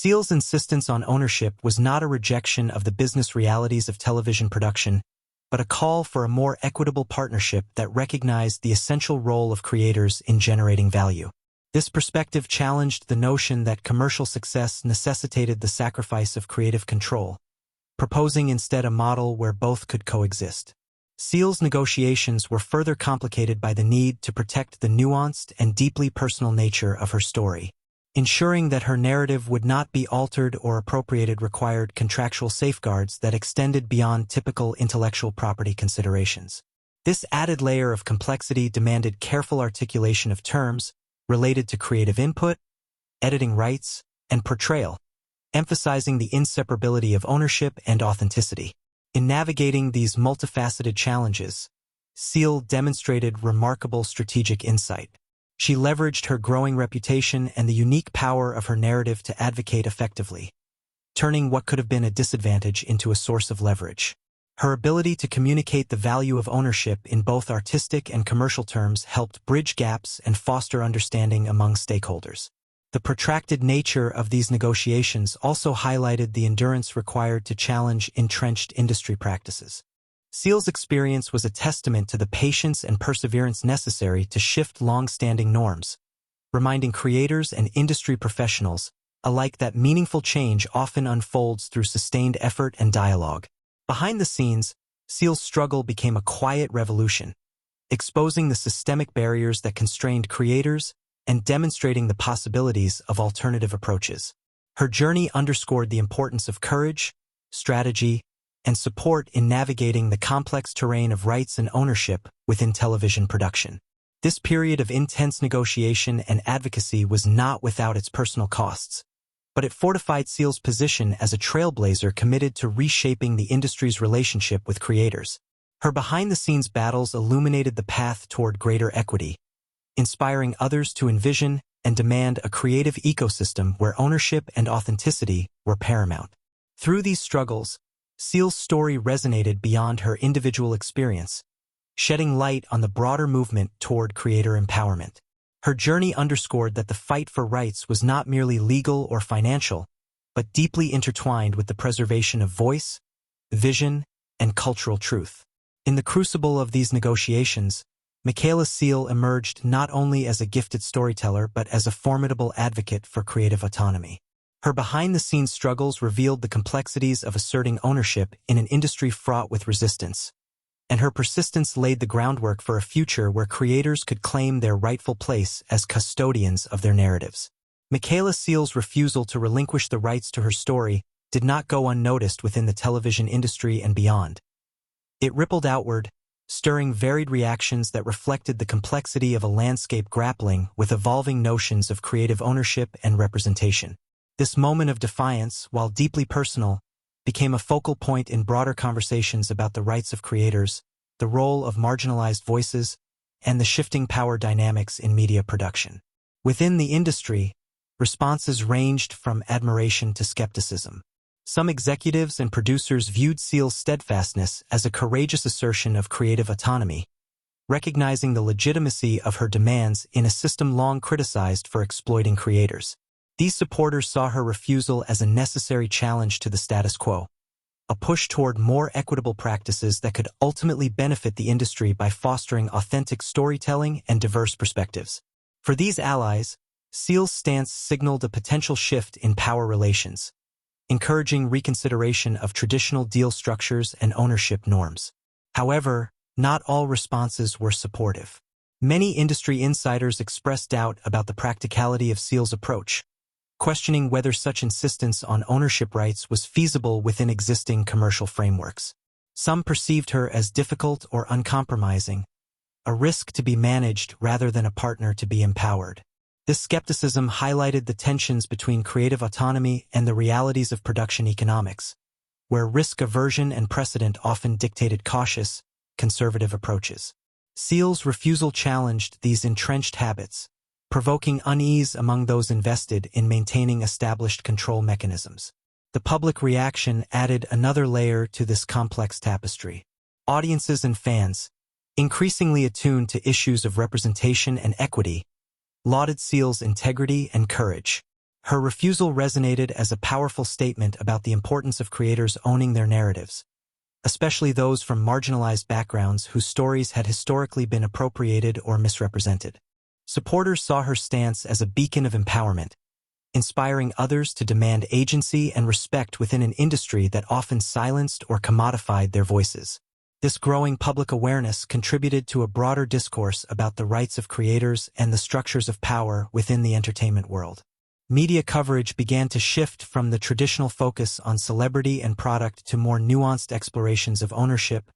Coel's insistence on ownership was not a rejection of the business realities of television production, but a call for a more equitable partnership that recognized the essential role of creators in generating value. This perspective challenged the notion that commercial success necessitated the sacrifice of creative control, proposing instead a model where both could coexist. Coel's negotiations were further complicated by the need to protect the nuanced and deeply personal nature of her story. Ensuring that her narrative would not be altered or appropriated required contractual safeguards that extended beyond typical intellectual property considerations. This added layer of complexity demanded careful articulation of terms related to creative input, editing rights, and portrayal, emphasizing the inseparability of ownership and authenticity. In navigating these multifaceted challenges, Coel demonstrated remarkable strategic insight. She leveraged her growing reputation and the unique power of her narrative to advocate effectively, turning what could have been a disadvantage into a source of leverage. Her ability to communicate the value of ownership in both artistic and commercial terms helped bridge gaps and foster understanding among stakeholders. The protracted nature of these negotiations also highlighted the endurance required to challenge entrenched industry practices. Coel's experience was a testament to the patience and perseverance necessary to shift long-standing norms, reminding creators and industry professionals alike that meaningful change often unfolds through sustained effort and dialogue. Behind the scenes, Coel's struggle became a quiet revolution, exposing the systemic barriers that constrained creators and demonstrating the possibilities of alternative approaches. Her journey underscored the importance of courage, strategy, and support in navigating the complex terrain of rights and ownership within television production. This period of intense negotiation and advocacy was not without its personal costs, but it fortified Coel's position as a trailblazer committed to reshaping the industry's relationship with creators. Her behind-the-scenes battles illuminated the path toward greater equity, inspiring others to envision and demand a creative ecosystem where ownership and authenticity were paramount. Through these struggles, Coel's story resonated beyond her individual experience, shedding light on the broader movement toward creator empowerment. Her journey underscored that the fight for rights was not merely legal or financial, but deeply intertwined with the preservation of voice, vision, and cultural truth. In the crucible of these negotiations, Michaela Coel emerged not only as a gifted storyteller but as a formidable advocate for creative autonomy. Her behind-the-scenes struggles revealed the complexities of asserting ownership in an industry fraught with resistance, and her persistence laid the groundwork for a future where creators could claim their rightful place as custodians of their narratives. Michaela Coel's refusal to relinquish the rights to her story did not go unnoticed within the television industry and beyond. It rippled outward, stirring varied reactions that reflected the complexity of a landscape grappling with evolving notions of creative ownership and representation. This moment of defiance, while deeply personal, became a focal point in broader conversations about the rights of creators, the role of marginalized voices, and the shifting power dynamics in media production. Within the industry, responses ranged from admiration to skepticism. Some executives and producers viewed Coel's steadfastness as a courageous assertion of creative autonomy, recognizing the legitimacy of her demands in a system long criticized for exploiting creators. These supporters saw her refusal as a necessary challenge to the status quo, a push toward more equitable practices that could ultimately benefit the industry by fostering authentic storytelling and diverse perspectives. For these allies, Coel's stance signaled a potential shift in power relations, encouraging reconsideration of traditional deal structures and ownership norms. However, not all responses were supportive. Many industry insiders expressed doubt about the practicality of Coel's approach, questioning whether such insistence on ownership rights was feasible within existing commercial frameworks. Some perceived her as difficult or uncompromising, a risk to be managed rather than a partner to be empowered. This skepticism highlighted the tensions between creative autonomy and the realities of production economics, where risk aversion and precedent often dictated cautious, conservative approaches. Coel's refusal challenged these entrenched habits, provoking unease among those invested in maintaining established control mechanisms. The public reaction added another layer to this complex tapestry. Audiences and fans, increasingly attuned to issues of representation and equity, lauded Coel's integrity and courage. Her refusal resonated as a powerful statement about the importance of creators owning their narratives, especially those from marginalized backgrounds whose stories had historically been appropriated or misrepresented. Supporters saw her stance as a beacon of empowerment, inspiring others to demand agency and respect within an industry that often silenced or commodified their voices. This growing public awareness contributed to a broader discourse about the rights of creators and the structures of power within the entertainment world. Media coverage began to shift from the traditional focus on celebrity and product to more nuanced explorations of ownership,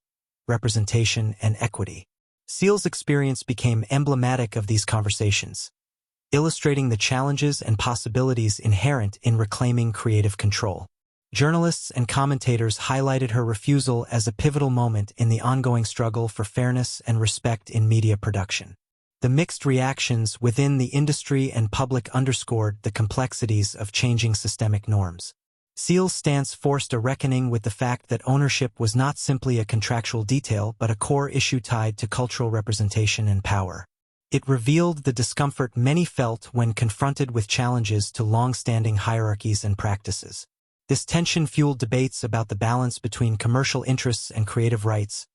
representation, and equity. Coel's experience became emblematic of these conversations, illustrating the challenges and possibilities inherent in reclaiming creative control. Journalists and commentators highlighted her refusal as a pivotal moment in the ongoing struggle for fairness and respect in media production. The mixed reactions within the industry and public underscored the complexities of changing systemic norms. Coel's stance forced a reckoning with the fact that ownership was not simply a contractual detail but a core issue tied to cultural representation and power. It revealed the discomfort many felt when confronted with challenges to long-standing hierarchies and practices. This tension fueled debates about the balance between commercial interests and creative rights,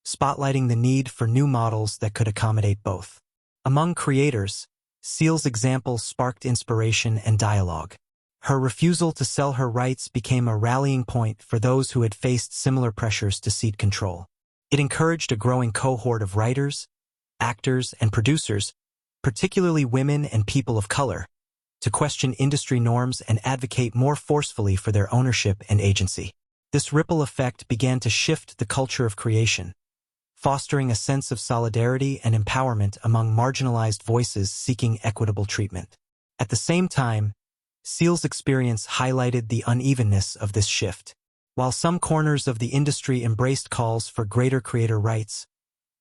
spotlighting the need for new models that could accommodate both. Among creators, Coel's example sparked inspiration and dialogue. Her refusal to sell her rights became a rallying point for those who had faced similar pressures to cede control. It encouraged a growing cohort of writers, actors, and producers, particularly women and people of color, to question industry norms and advocate more forcefully for their ownership and agency. This ripple effect began to shift the culture of creation, fostering a sense of solidarity and empowerment among marginalized voices seeking equitable treatment. At the same time, Coel's experience highlighted the unevenness of this shift. While some corners of the industry embraced calls for greater creator rights,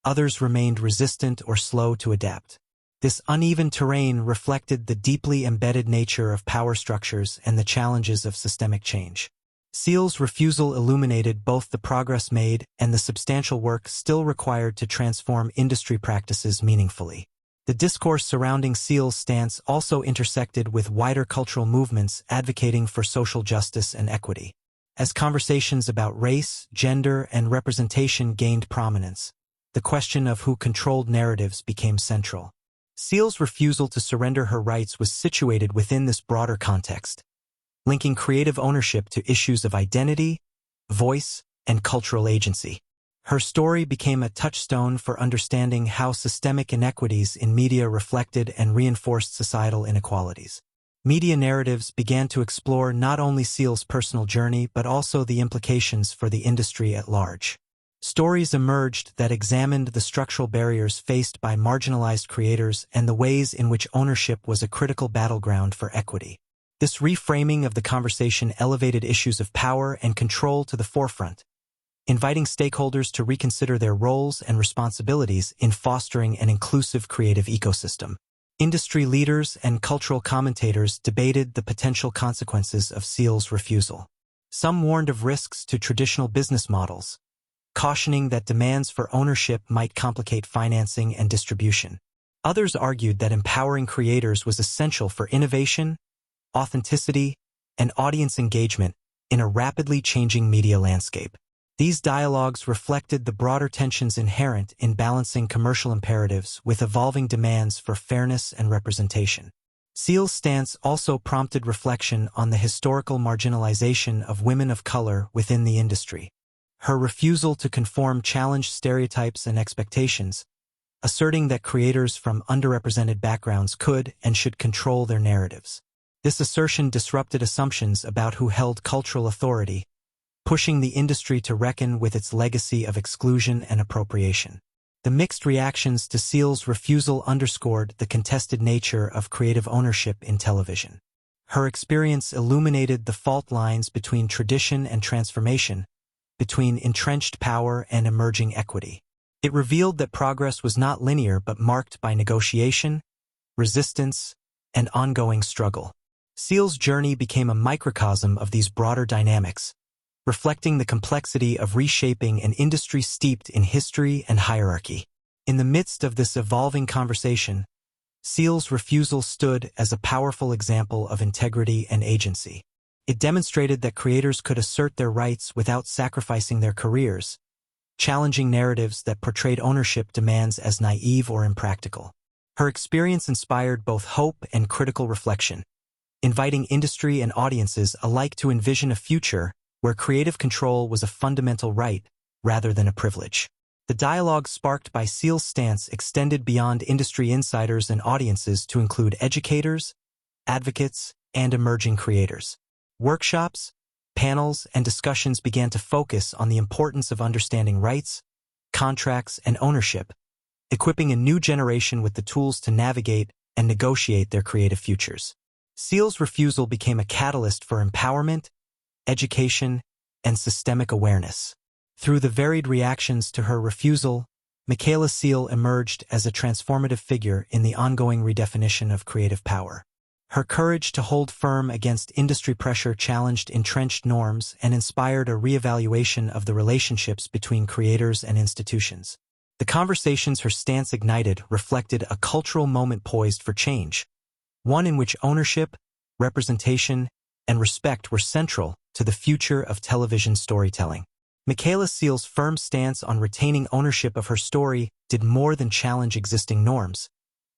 others remained resistant or slow to adapt. This uneven terrain reflected the deeply embedded nature of power structures and the challenges of systemic change. Coel's refusal illuminated both the progress made and the substantial work still required to transform industry practices meaningfully. The discourse surrounding Coel's stance also intersected with wider cultural movements advocating for social justice and equity. As conversations about race, gender, and representation gained prominence, the question of who controlled narratives became central. Coel's refusal to surrender her rights was situated within this broader context, linking creative ownership to issues of identity, voice, and cultural agency. Her story became a touchstone for understanding how systemic inequities in media reflected and reinforced societal inequalities. Media narratives began to explore not only Coel's personal journey but also the implications for the industry at large. Stories emerged that examined the structural barriers faced by marginalized creators and the ways in which ownership was a critical battleground for equity. This reframing of the conversation elevated issues of power and control to the forefront, inviting stakeholders to reconsider their roles and responsibilities in fostering an inclusive creative ecosystem. Industry leaders and cultural commentators debated the potential consequences of Coel's refusal. Some warned of risks to traditional business models, cautioning that demands for ownership might complicate financing and distribution. Others argued that empowering creators was essential for innovation, authenticity, and audience engagement in a rapidly changing media landscape. These dialogues reflected the broader tensions inherent in balancing commercial imperatives with evolving demands for fairness and representation. Coel's stance also prompted reflection on the historical marginalization of women of color within the industry. Her refusal to conform challenged stereotypes and expectations, asserting that creators from underrepresented backgrounds could and should control their narratives. This assertion disrupted assumptions about who held cultural authority, pushing the industry to reckon with its legacy of exclusion and appropriation. The mixed reactions to Coel's refusal underscored the contested nature of creative ownership in television. Her experience illuminated the fault lines between tradition and transformation, between entrenched power and emerging equity. It revealed that progress was not linear but marked by negotiation, resistance, and ongoing struggle. Coel's journey became a microcosm of these broader dynamics, reflecting the complexity of reshaping an industry steeped in history and hierarchy. In the midst of this evolving conversation, Coel's refusal stood as a powerful example of integrity and agency. It demonstrated that creators could assert their rights without sacrificing their careers, challenging narratives that portrayed ownership demands as naive or impractical. Her experience inspired both hope and critical reflection, inviting industry and audiences alike to envision a future where creative control was a fundamental right rather than a privilege. The dialogue sparked by Coel's stance extended beyond industry insiders and audiences to include educators, advocates, and emerging creators. Workshops, panels, and discussions began to focus on the importance of understanding rights, contracts, and ownership, equipping a new generation with the tools to navigate and negotiate their creative futures. Coel's refusal became a catalyst for empowerment, education, and systemic awareness. Through the varied reactions to her refusal, Michaela Coel emerged as a transformative figure in the ongoing redefinition of creative power. Her courage to hold firm against industry pressure challenged entrenched norms and inspired a reevaluation of the relationships between creators and institutions. The conversations her stance ignited reflected a cultural moment poised for change, one in which ownership, representation, and respect were central to the future of television storytelling. Michaela Coel's firm stance on retaining ownership of her story did more than challenge existing norms.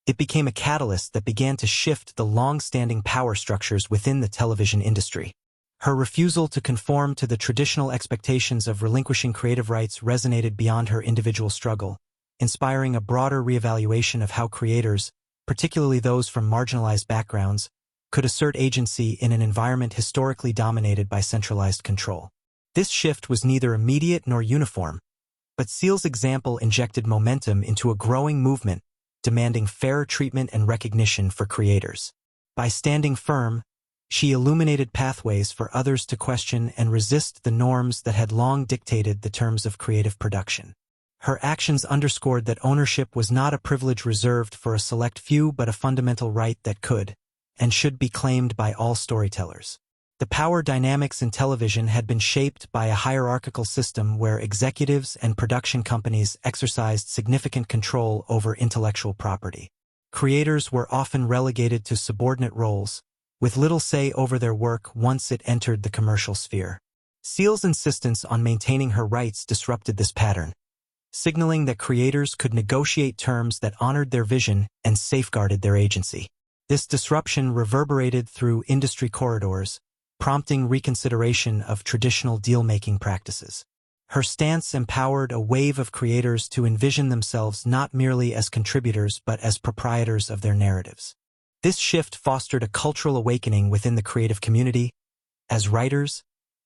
It became a catalyst that began to shift the long-standing power structures within the television industry. Her refusal to conform to the traditional expectations of relinquishing creative rights resonated beyond her individual struggle, inspiring a broader reevaluation of how creators, particularly those from marginalized backgrounds, could assert agency in an environment historically dominated by centralized control. This shift was neither immediate nor uniform, but Coel's example injected momentum into a growing movement demanding fairer treatment and recognition for creators. By standing firm, she illuminated pathways for others to question and resist the norms that had long dictated the terms of creative production. Her actions underscored that ownership was not a privilege reserved for a select few but a fundamental right that could and should be claimed by all storytellers. The power dynamics in television had been shaped by a hierarchical system where executives and production companies exercised significant control over intellectual property. Creators were often relegated to subordinate roles, with little say over their work once it entered the commercial sphere. Seal's insistence on maintaining her rights disrupted this pattern, signaling that creators could negotiate terms that honored their vision and safeguarded their agency. This disruption reverberated through industry corridors, prompting reconsideration of traditional deal-making practices. Her stance empowered a wave of creators to envision themselves not merely as contributors but as proprietors of their narratives. This shift fostered a cultural awakening within the creative community, as writers,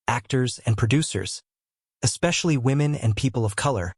actors, and producers, especially women and people of color,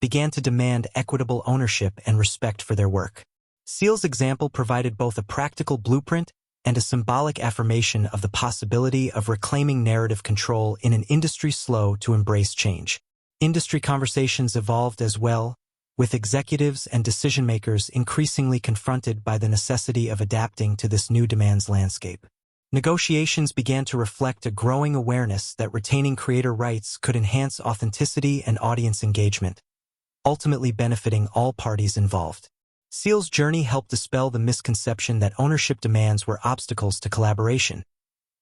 began to demand equitable ownership and respect for their work. Seal's example provided both a practical blueprint and a symbolic affirmation of the possibility of reclaiming narrative control in an industry slow to embrace change. Industry conversations evolved as well, with executives and decision-makers increasingly confronted by the necessity of adapting to this new demands landscape. Negotiations began to reflect a growing awareness that retaining creator rights could enhance authenticity and audience engagement, ultimately benefiting all parties involved. Seal's journey helped dispel the misconception that ownership demands were obstacles to collaboration.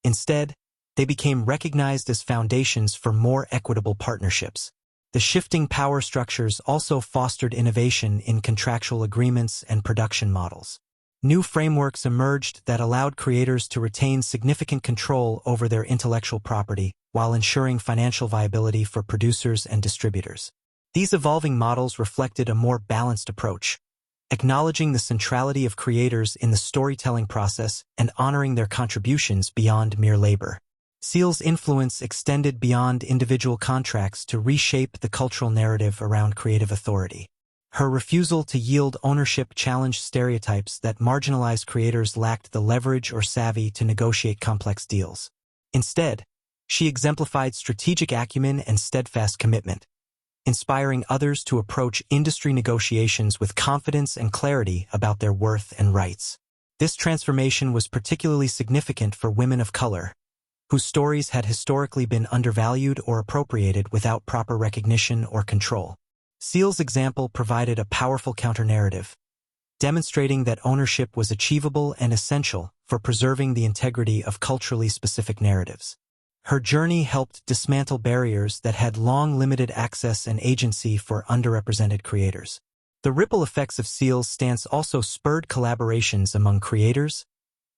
Instead, they became recognized as foundations for more equitable partnerships. The shifting power structures also fostered innovation in contractual agreements and production models. New frameworks emerged that allowed creators to retain significant control over their intellectual property while ensuring financial viability for producers and distributors. These evolving models reflected a more balanced approach, acknowledging the centrality of creators in the storytelling process and honoring their contributions beyond mere labor. Seal's influence extended beyond individual contracts to reshape the cultural narrative around creative authority. Her refusal to yield ownership challenged stereotypes that marginalized creators lacked the leverage or savvy to negotiate complex deals. Instead, she exemplified strategic acumen and steadfast commitment, inspiring others to approach industry negotiations with confidence and clarity about their worth and rights. This transformation was particularly significant for women of color, whose stories had historically been undervalued or appropriated without proper recognition or control. Seal's example provided a powerful counter-narrative, demonstrating that ownership was achievable and essential for preserving the integrity of culturally specific narratives. Her journey helped dismantle barriers that had long limited access and agency for underrepresented creators. The ripple effects of Seal's stance also spurred collaborations among creators,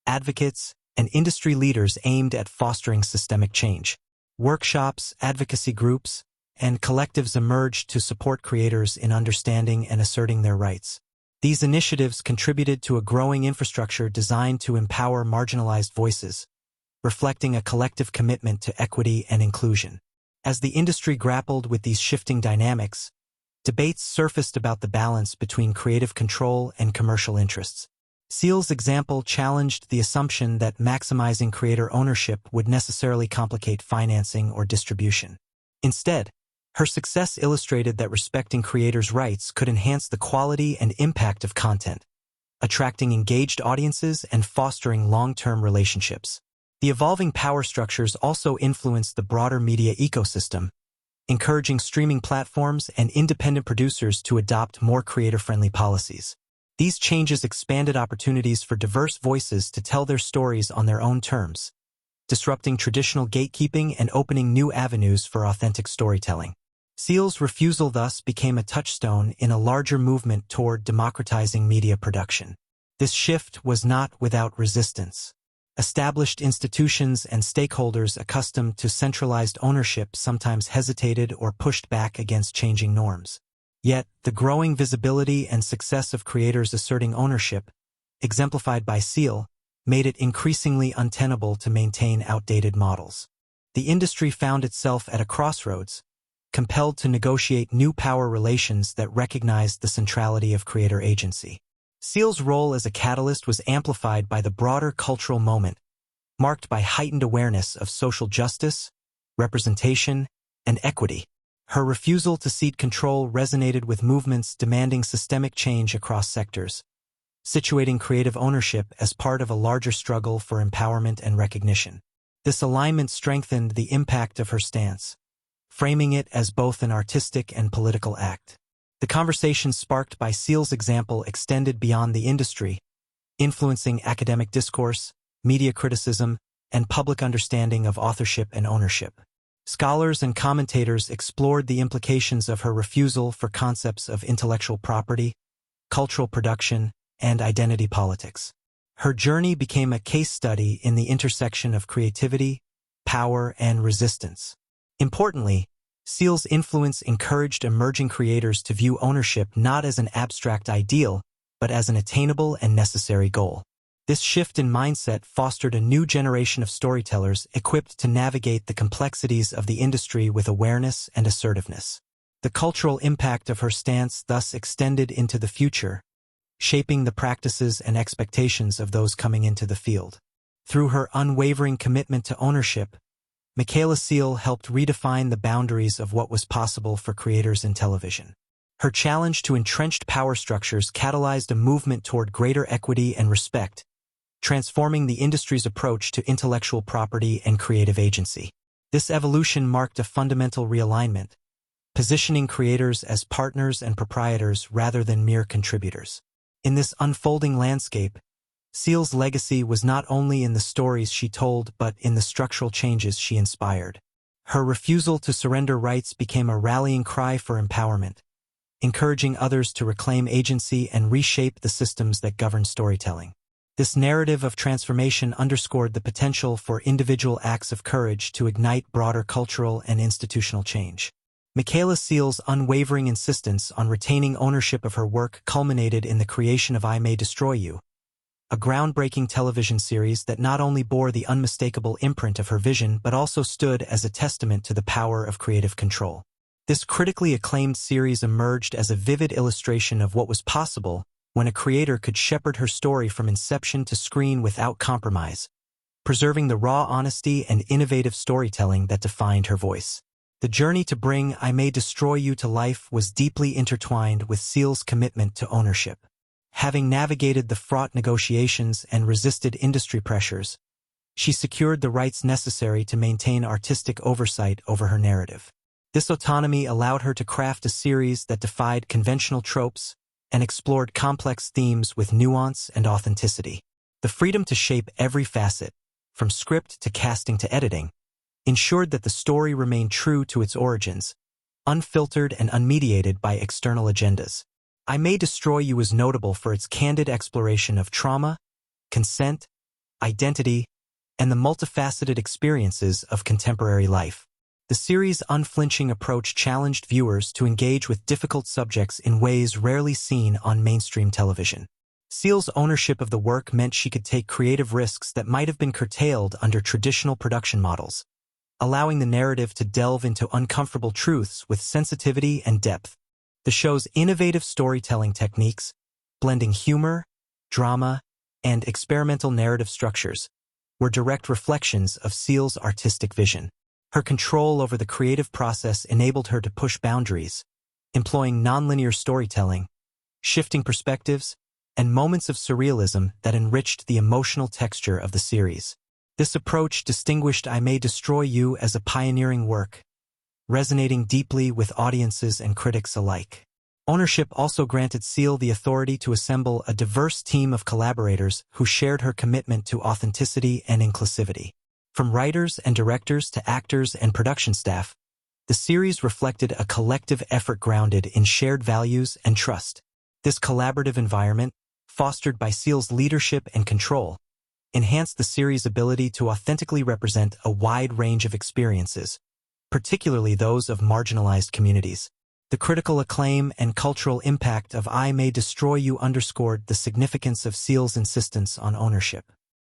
advocates, and industry leaders aimed at fostering systemic change. Workshops, advocacy groups, and collectives emerged to support creators in understanding and asserting their rights. These initiatives contributed to a growing infrastructure designed to empower marginalized voices, reflecting a collective commitment to equity and inclusion. As the industry grappled with these shifting dynamics, debates surfaced about the balance between creative control and commercial interests. Seal's example challenged the assumption that maximizing creator ownership would necessarily complicate financing or distribution. Instead, her success illustrated that respecting creators' rights could enhance the quality and impact of content, attracting engaged audiences and fostering long-term relationships. The evolving power structures also influenced the broader media ecosystem, encouraging streaming platforms and independent producers to adopt more creator-friendly policies. These changes expanded opportunities for diverse voices to tell their stories on their own terms, disrupting traditional gatekeeping and opening new avenues for authentic storytelling. Seal's refusal thus became a touchstone in a larger movement toward democratizing media production. This shift was not without resistance. Established institutions and stakeholders accustomed to centralized ownership sometimes hesitated or pushed back against changing norms. Yet, the growing visibility and success of creators asserting ownership, exemplified by Seal, made it increasingly untenable to maintain outdated models. The industry found itself at a crossroads, compelled to negotiate new power relations that recognized the centrality of creator agency. Seal's role as a catalyst was amplified by the broader cultural moment, marked by heightened awareness of social justice, representation, and equity. Her refusal to cede control resonated with movements demanding systemic change across sectors, situating creative ownership as part of a larger struggle for empowerment and recognition. This alignment strengthened the impact of her stance, framing it as both an artistic and political act. The conversation sparked by Seal's example extended beyond the industry, influencing academic discourse, media criticism, and public understanding of authorship and ownership. Scholars and commentators explored the implications of her refusal for concepts of intellectual property, cultural production, and identity politics. Her journey became a case study in the intersection of creativity, power, and resistance. Importantly, Coel's influence encouraged emerging creators to view ownership not as an abstract ideal, but as an attainable and necessary goal. This shift in mindset fostered a new generation of storytellers equipped to navigate the complexities of the industry with awareness and assertiveness. The cultural impact of her stance thus extended into the future, shaping the practices and expectations of those coming into the field. Through her unwavering commitment to ownership, Michaela Coel helped redefine the boundaries of what was possible for creators in television. Her challenge to entrenched power structures catalyzed a movement toward greater equity and respect, transforming the industry's approach to intellectual property and creative agency. This evolution marked a fundamental realignment, positioning creators as partners and proprietors rather than mere contributors. In this unfolding landscape, Coel's legacy was not only in the stories she told but in the structural changes she inspired. Her refusal to surrender rights became a rallying cry for empowerment, encouraging others to reclaim agency and reshape the systems that govern storytelling. This narrative of transformation underscored the potential for individual acts of courage to ignite broader cultural and institutional change. Michaela Coel's unwavering insistence on retaining ownership of her work culminated in the creation of I May Destroy You, a groundbreaking television series that not only bore the unmistakable imprint of her vision but also stood as a testament to the power of creative control. This critically acclaimed series emerged as a vivid illustration of what was possible when a creator could shepherd her story from inception to screen without compromise, preserving the raw honesty and innovative storytelling that defined her voice. The journey to bring I May Destroy You to life was deeply intertwined with Coel's commitment to ownership. Having navigated the fraught negotiations and resisted industry pressures, she secured the rights necessary to maintain artistic oversight over her narrative. This autonomy allowed her to craft a series that defied conventional tropes and explored complex themes with nuance and authenticity. The freedom to shape every facet, from script to casting to editing, ensured that the story remained true to its origins, unfiltered and unmediated by external agendas. I May Destroy You was notable for its candid exploration of trauma, consent, identity, and the multifaceted experiences of contemporary life. The series' unflinching approach challenged viewers to engage with difficult subjects in ways rarely seen on mainstream television. Coel's ownership of the work meant she could take creative risks that might have been curtailed under traditional production models, allowing the narrative to delve into uncomfortable truths with sensitivity and depth. The show's innovative storytelling techniques, blending humor, drama, and experimental narrative structures, were direct reflections of Coel's artistic vision. Her control over the creative process enabled her to push boundaries, employing nonlinear storytelling, shifting perspectives, and moments of surrealism that enriched the emotional texture of the series. This approach distinguished I May Destroy You as a pioneering work, resonating deeply with audiences and critics alike. Ownership also granted Coel the authority to assemble a diverse team of collaborators who shared her commitment to authenticity and inclusivity. From writers and directors to actors and production staff, the series reflected a collective effort grounded in shared values and trust. This collaborative environment, fostered by Coel's leadership and control, enhanced the series' ability to authentically represent a wide range of experiences, particularly those of marginalized communities. The critical acclaim and cultural impact of I May Destroy You underscored the significance of Coel's insistence on ownership.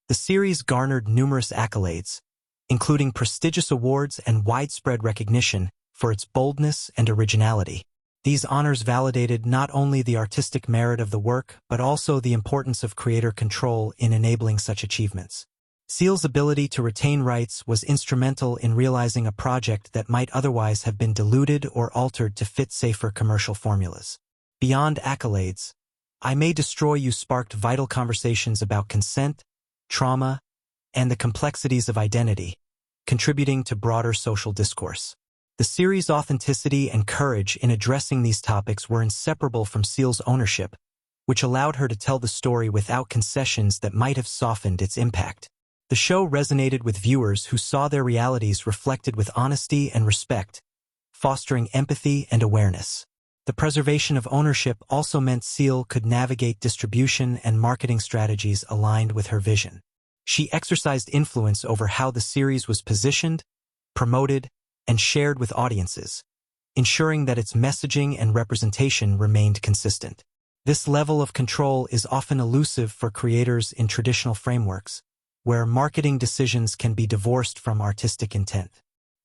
The series garnered numerous accolades, including prestigious awards and widespread recognition for its boldness and originality. These honors validated not only the artistic merit of the work but also the importance of creator control in enabling such achievements. Coel's ability to retain rights was instrumental in realizing a project that might otherwise have been diluted or altered to fit safer commercial formulas. Beyond accolades, I May Destroy You sparked vital conversations about consent, trauma, and the complexities of identity, contributing to broader social discourse. The series' authenticity and courage in addressing these topics were inseparable from Coel's ownership, which allowed her to tell the story without concessions that might have softened its impact. The show resonated with viewers who saw their realities reflected with honesty and respect, fostering empathy and awareness. The preservation of ownership also meant Coel could navigate distribution and marketing strategies aligned with her vision. She exercised influence over how the series was positioned, promoted, and shared with audiences, ensuring that its messaging and representation remained consistent. This level of control is often elusive for creators in traditional frameworks, where marketing decisions can be divorced from artistic intent.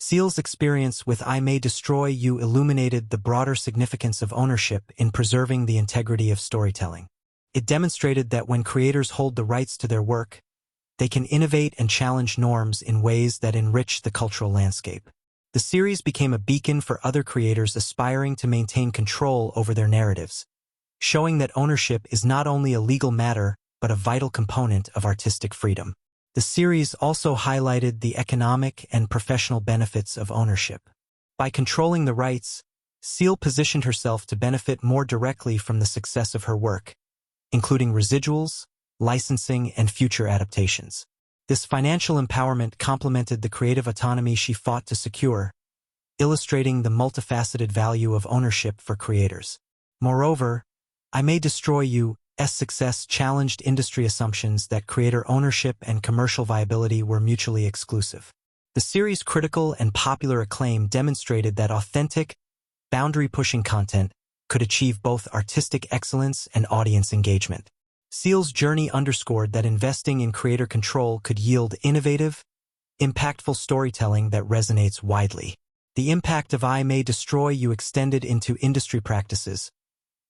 Coel's experience with I May Destroy You illuminated the broader significance of ownership in preserving the integrity of storytelling. It demonstrated that when creators hold the rights to their work, they can innovate and challenge norms in ways that enrich the cultural landscape. The series became a beacon for other creators aspiring to maintain control over their narratives, showing that ownership is not only a legal matter but a vital component of artistic freedom. The series also highlighted the economic and professional benefits of ownership. By controlling the rights, Coel positioned herself to benefit more directly from the success of her work, including residuals, licensing, and future adaptations. This financial empowerment complemented the creative autonomy she fought to secure, illustrating the multifaceted value of ownership for creators. Moreover, I May Destroy You's success challenged industry assumptions that creator ownership and commercial viability were mutually exclusive. The series' critical and popular acclaim demonstrated that authentic, boundary-pushing content could achieve both artistic excellence and audience engagement. Coel's journey underscored that investing in creator control could yield innovative, impactful storytelling that resonates widely. The impact of I May Destroy You extended into industry practices,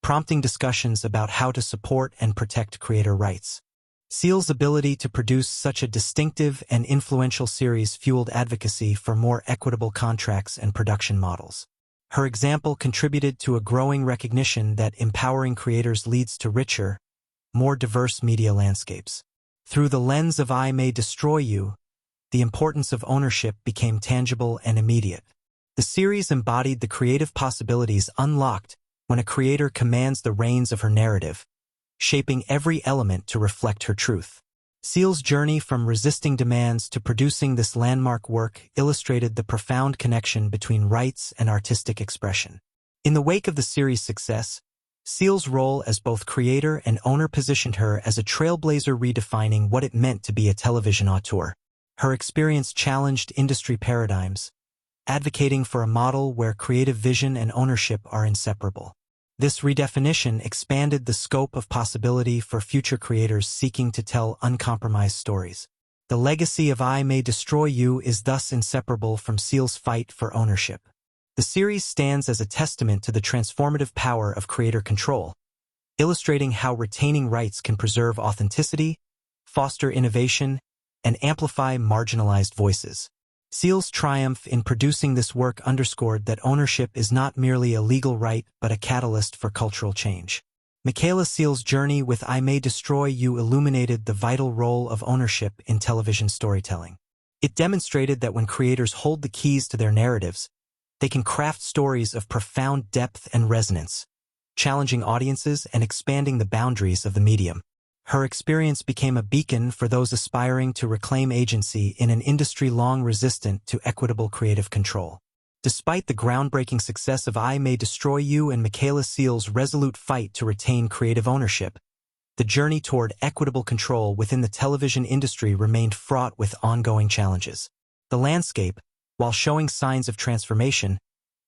prompting discussions about how to support and protect creator rights. Coel's ability to produce such a distinctive and influential series fueled advocacy for more equitable contracts and production models. Her example contributed to a growing recognition that empowering creators leads to richer, more diverse media landscapes. Through the lens of I May Destroy You, the importance of ownership became tangible and immediate. The series embodied the creative possibilities unlocked when a creator commands the reins of her narrative, shaping every element to reflect her truth. Coel's journey from resisting demands to producing this landmark work illustrated the profound connection between rights and artistic expression. In the wake of the series' success, Coel's role as both creator and owner positioned her as a trailblazer redefining what it meant to be a television auteur. Her experience challenged industry paradigms, advocating for a model where creative vision and ownership are inseparable. This redefinition expanded the scope of possibility for future creators seeking to tell uncompromised stories. The legacy of I May Destroy You is thus inseparable from Coel's fight for ownership. The series stands as a testament to the transformative power of creator control, illustrating how retaining rights can preserve authenticity, foster innovation, and amplify marginalized voices. Coel's triumph in producing this work underscored that ownership is not merely a legal right but a catalyst for cultural change. Michaela Coel's journey with I May Destroy You illuminated the vital role of ownership in television storytelling. It demonstrated that when creators hold the keys to their narratives, they can craft stories of profound depth and resonance, challenging audiences and expanding the boundaries of the medium. Her experience became a beacon for those aspiring to reclaim agency in an industry long resistant to equitable creative control. Despite the groundbreaking success of I May Destroy You and Michaela Coel's resolute fight to retain creative ownership, the journey toward equitable control within the television industry remained fraught with ongoing challenges. The landscape, while showing signs of transformation,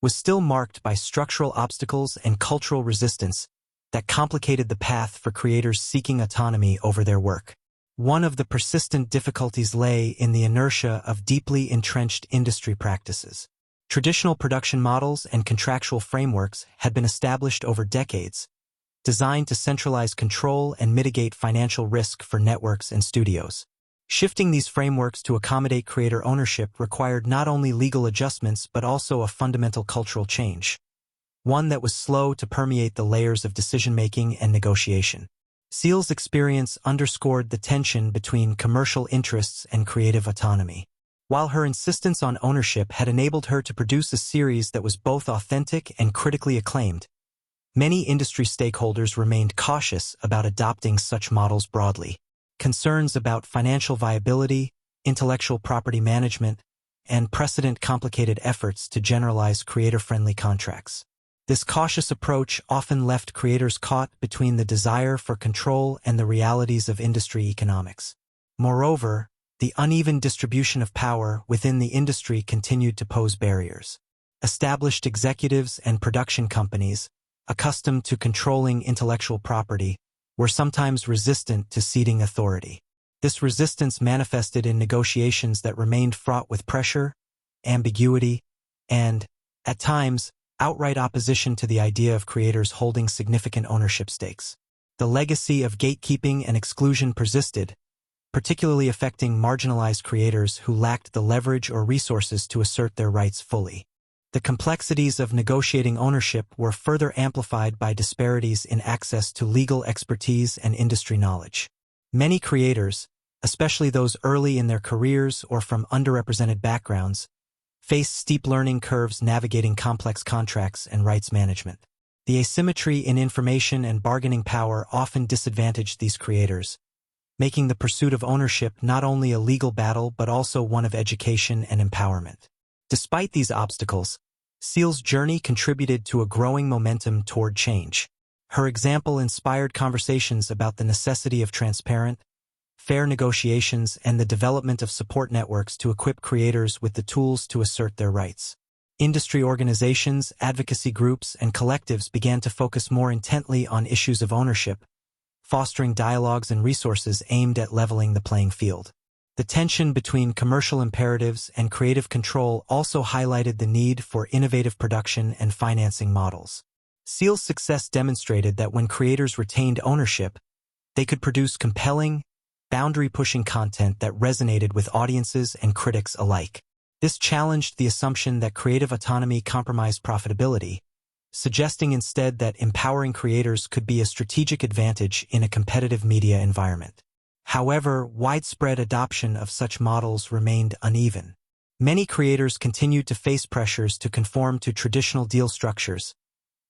was still marked by structural obstacles and cultural resistance that complicated the path for creators seeking autonomy over their work. One of the persistent difficulties lay in the inertia of deeply entrenched industry practices. Traditional production models and contractual frameworks had been established over decades, designed to centralize control and mitigate financial risk for networks and studios. Shifting these frameworks to accommodate creator ownership required not only legal adjustments but also a fundamental cultural change, one that was slow to permeate the layers of decision-making and negotiation. Coel's experience underscored the tension between commercial interests and creative autonomy. While her insistence on ownership had enabled her to produce a series that was both authentic and critically acclaimed, many industry stakeholders remained cautious about adopting such models broadly. Concerns about financial viability, intellectual property management, and precedent complicated efforts to generalize creator-friendly contracts. This cautious approach often left creators caught between the desire for control and the realities of industry economics. Moreover, the uneven distribution of power within the industry continued to pose barriers. Established executives and production companies, accustomed to controlling intellectual property, were sometimes resistant to ceding authority. This resistance manifested in negotiations that remained fraught with pressure, ambiguity, and, at times, outright opposition to the idea of creators holding significant ownership stakes. The legacy of gatekeeping and exclusion persisted, particularly affecting marginalized creators who lacked the leverage or resources to assert their rights fully. The complexities of negotiating ownership were further amplified by disparities in access to legal expertise and industry knowledge. Many creators, especially those early in their careers or from underrepresented backgrounds, face steep learning curves navigating complex contracts and rights management. The asymmetry in information and bargaining power often disadvantaged these creators, making the pursuit of ownership not only a legal battle but also one of education and empowerment. Despite these obstacles, Coel's journey contributed to a growing momentum toward change. Her example inspired conversations about the necessity of transparent, fair negotiations and the development of support networks to equip creators with the tools to assert their rights. Industry organizations, advocacy groups, and collectives began to focus more intently on issues of ownership, fostering dialogues and resources aimed at leveling the playing field. The tension between commercial imperatives and creative control also highlighted the need for innovative production and financing models. Coel's success demonstrated that when creators retained ownership, they could produce compelling, boundary-pushing content that resonated with audiences and critics alike. This challenged the assumption that creative autonomy compromised profitability, suggesting instead that empowering creators could be a strategic advantage in a competitive media environment. However, widespread adoption of such models remained uneven. Many creators continued to face pressures to conform to traditional deal structures,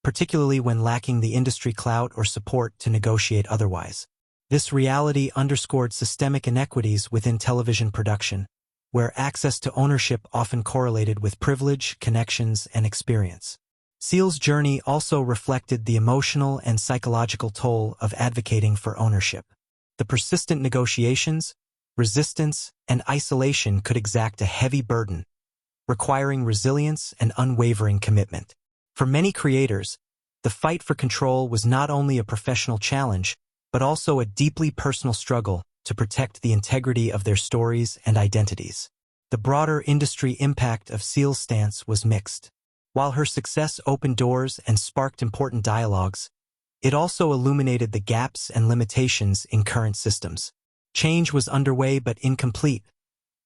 particularly when lacking the industry clout or support to negotiate otherwise. This reality underscored systemic inequities within television production, where access to ownership often correlated with privilege, connections, and experience. Coel's journey also reflected the emotional and psychological toll of advocating for ownership. The persistent negotiations, resistance, and isolation could exact a heavy burden, requiring resilience and unwavering commitment. For many creators, the fight for control was not only a professional challenge, but also a deeply personal struggle to protect the integrity of their stories and identities. The broader industry impact of Coel's stance was mixed. While her success opened doors and sparked important dialogues, it also illuminated the gaps and limitations in current systems. Change was underway but incomplete,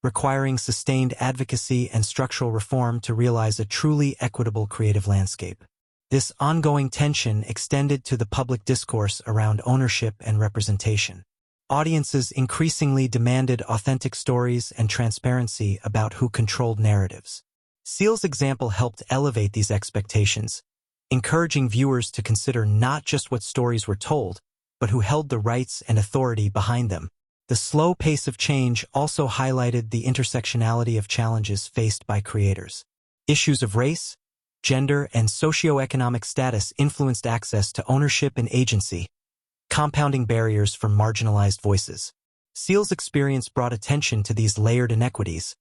requiring sustained advocacy and structural reform to realize a truly equitable creative landscape. This ongoing tension extended to the public discourse around ownership and representation. Audiences increasingly demanded authentic stories and transparency about who controlled narratives. Coel's example helped elevate these expectations, encouraging viewers to consider not just what stories were told, but who held the rights and authority behind them. The slow pace of change also highlighted the intersectionality of challenges faced by creators. Issues of race, gender, and socioeconomic status influenced access to ownership and agency, compounding barriers for marginalized voices. Coel's experience brought attention to these layered inequities,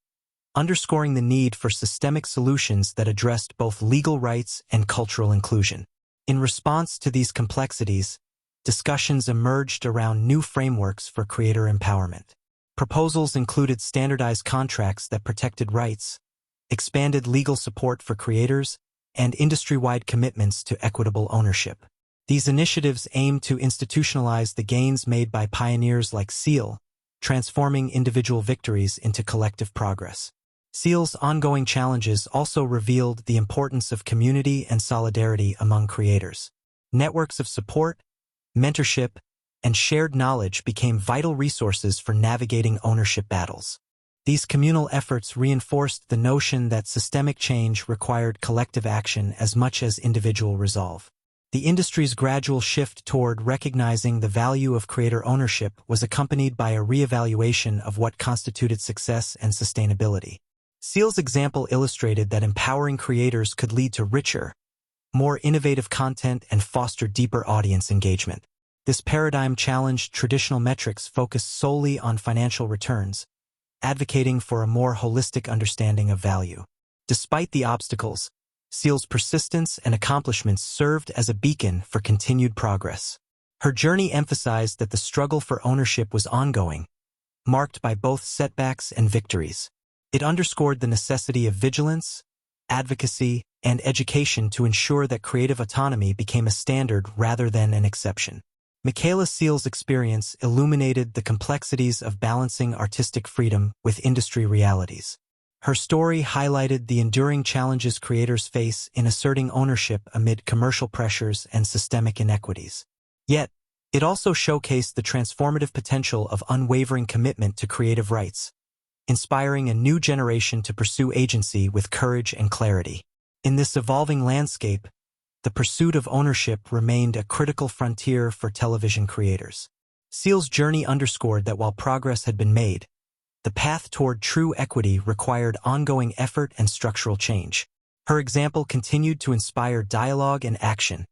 underscoring the need for systemic solutions that addressed both legal rights and cultural inclusion. In response to these complexities, discussions emerged around new frameworks for creator empowerment. Proposals included standardized contracts that protected rights, expanded legal support for creators, and industry-wide commitments to equitable ownership. These initiatives aimed to institutionalize the gains made by pioneers like Coel, transforming individual victories into collective progress. Coel's ongoing challenges also revealed the importance of community and solidarity among creators. Networks of support, mentorship, and shared knowledge became vital resources for navigating ownership battles. These communal efforts reinforced the notion that systemic change required collective action as much as individual resolve. The industry's gradual shift toward recognizing the value of creator ownership was accompanied by a reevaluation of what constituted success and sustainability. Seal's example illustrated that empowering creators could lead to richer, more innovative content and foster deeper audience engagement. This paradigm challenged traditional metrics focused solely on financial returns, advocating for a more holistic understanding of value. Despite the obstacles, Seal's persistence and accomplishments served as a beacon for continued progress. Her journey emphasized that the struggle for ownership was ongoing, marked by both setbacks and victories. It underscored the necessity of vigilance, advocacy, and education to ensure that creative autonomy became a standard rather than an exception. Michaela Coel's experience illuminated the complexities of balancing artistic freedom with industry realities. Her story highlighted the enduring challenges creators face in asserting ownership amid commercial pressures and systemic inequities. Yet, it also showcased the transformative potential of unwavering commitment to creative rights, inspiring a new generation to pursue agency with courage and clarity. In this evolving landscape, the pursuit of ownership remained a critical frontier for television creators. Coel's journey underscored that while progress had been made, the path toward true equity required ongoing effort and structural change. Her example continued to inspire dialogue and action,